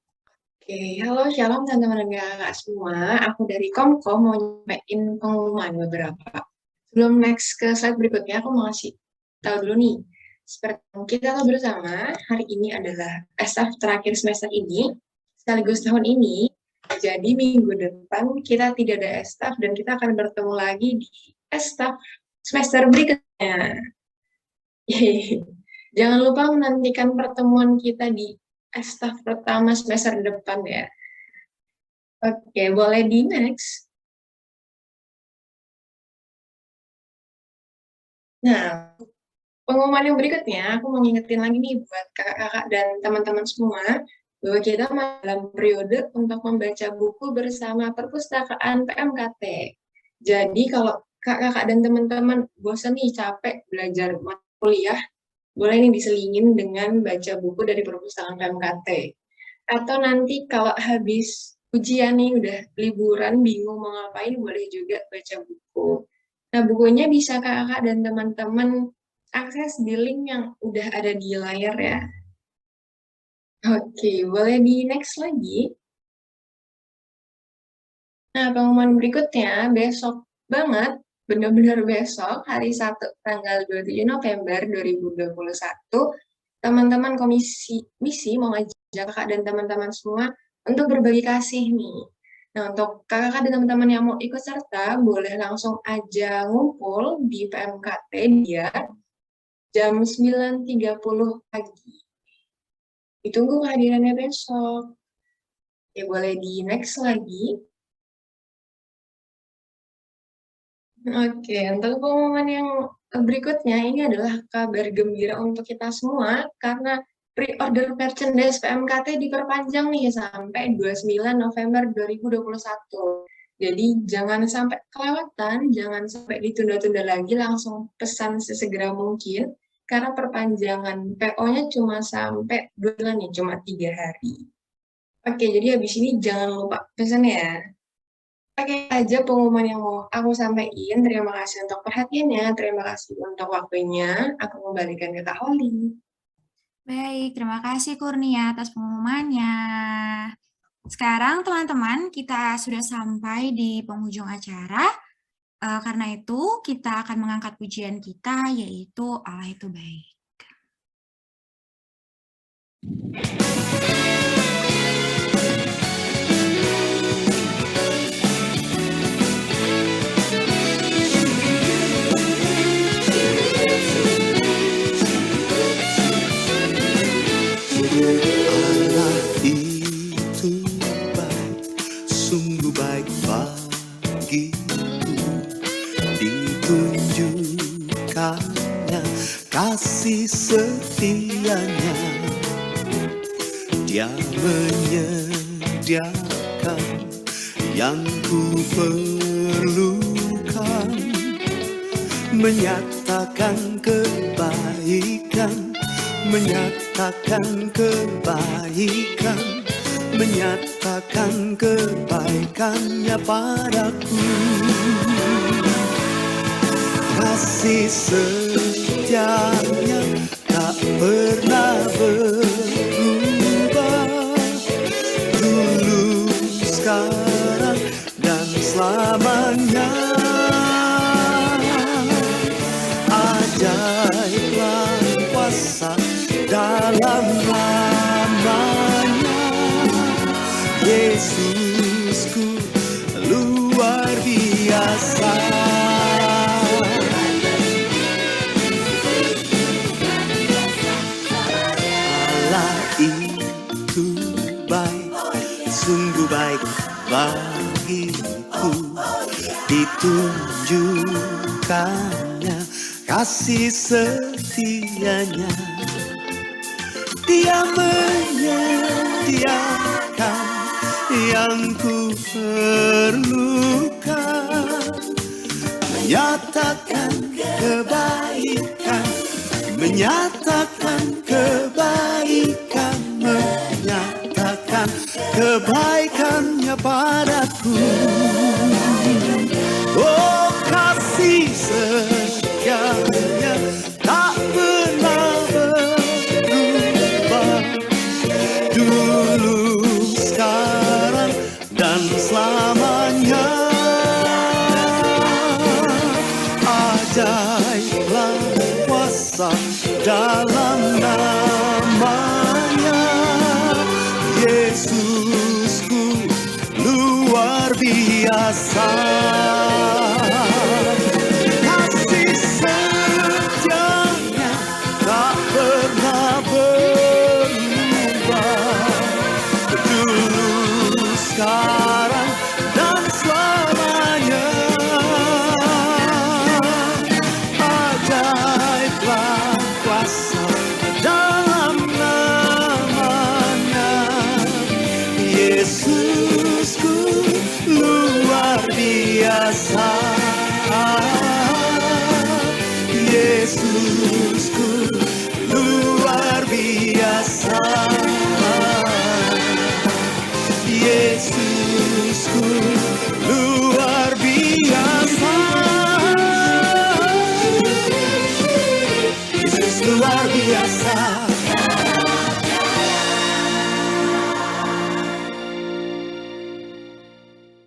Speaker 8: Oke, halo shalom teman-teman dan kakak semua. Aku dari Komkom mau nyampein pengumuman beberapa. Sebelum next ke slide berikutnya, aku mau ngasih tahu dulu nih. Seperti yang kita tahu bersama, hari ini adalah estaf terakhir semester ini, sekaligus tahun ini. Jadi minggu depan kita tidak ada estaf dan kita akan bertemu lagi di estaf semester berikutnya. Yeay. Jangan lupa menantikan pertemuan kita di estaf pertama semester depan ya. Oke, boleh di next. Nah, pengumuman yang berikutnya, aku mau ngingetin lagi nih buat kakak-kakak dan teman-teman semua, bahwa kita dalam periode untuk membaca buku bersama perpustakaan PMKT. Jadi kalau kakak-kakak dan teman-teman bosan nih, capek belajar kuliah, boleh nih diselingin dengan baca buku dari perpustakaan PMKT. Atau nanti kalau habis ujian nih, udah liburan, bingung mau ngapain, boleh juga baca buku. Nah, bukunya bisa kakak dan teman-teman akses di link yang udah ada di layar ya. Oke, boleh di next lagi. Nah, pengumuman berikutnya besok banget, benar-benar besok, hari Sabtu tanggal 27 November 2021, teman-teman komisi misi mau ngajak kakak dan teman-teman semua untuk berbagi kasih nih. Nah, untuk kakak dan teman-teman yang mau ikut serta, boleh langsung aja ngumpul di PMKT dia jam 9.30 pagi. Ditunggu kehadirannya besok. Ya, boleh di next lagi. Oke, untuk pengumuman yang berikutnya, ini adalah kabar gembira untuk kita semua, karena pre-order merchandise PMKT diperpanjang nih sampai 29 November 2021. Jadi jangan sampai kelewatan, jangan sampai ditunda-tunda lagi, langsung pesan sesegera mungkin, karena perpanjangan PO-nya cuma sampai 2 bulan nih, cuma 3 hari. Oke, jadi habis ini jangan lupa pesan ya. Oke aja pengumuman yang mau aku sampaikan. Terima kasih untuk perhatiannya, terima kasih untuk waktunya. Aku kembalikan ke Kak Holly.
Speaker 2: Baik, terima kasih Kurnia atas pengumumannya. Sekarang teman-teman, kita sudah sampai di penghujung acara. Karena itu, kita akan mengangkat pujian kita, yaitu Allah itu baik.
Speaker 1: baik bagiku, ditunjukkannya kasih setianya. Dia menyediakan yang ku perlukan, menyatakan kebaikan, menyatakan kebaikan, menyatakan kebaikannya padaku. Kasih setianya tak pernah berubah, dulu, sekarang, dan selamanya. Ajaiblah kuasa dalam namanya, Yesusku luar biasa. Allah itu baik, sungguh baik bagiku, ditunjukkannya kasih setianya. Dia menyediakan yang ku perlukan, menyatakan kebaikan, menyatakan kebaikan, menyatakan kebaikannya padaku. Oh, kasih setianya tak pernah berubah, dulu, sekarang, dan selamanya. Ajaiblah kuasa dalam namanya, Yesusku luar biasa. Kasih setianya tak pernah berubah, dulu, sekarang, dan selamanya. Ajaiblah kuasa dalam namanya, Yesusku luar biasa. Yesusku luar biasa. Yesusku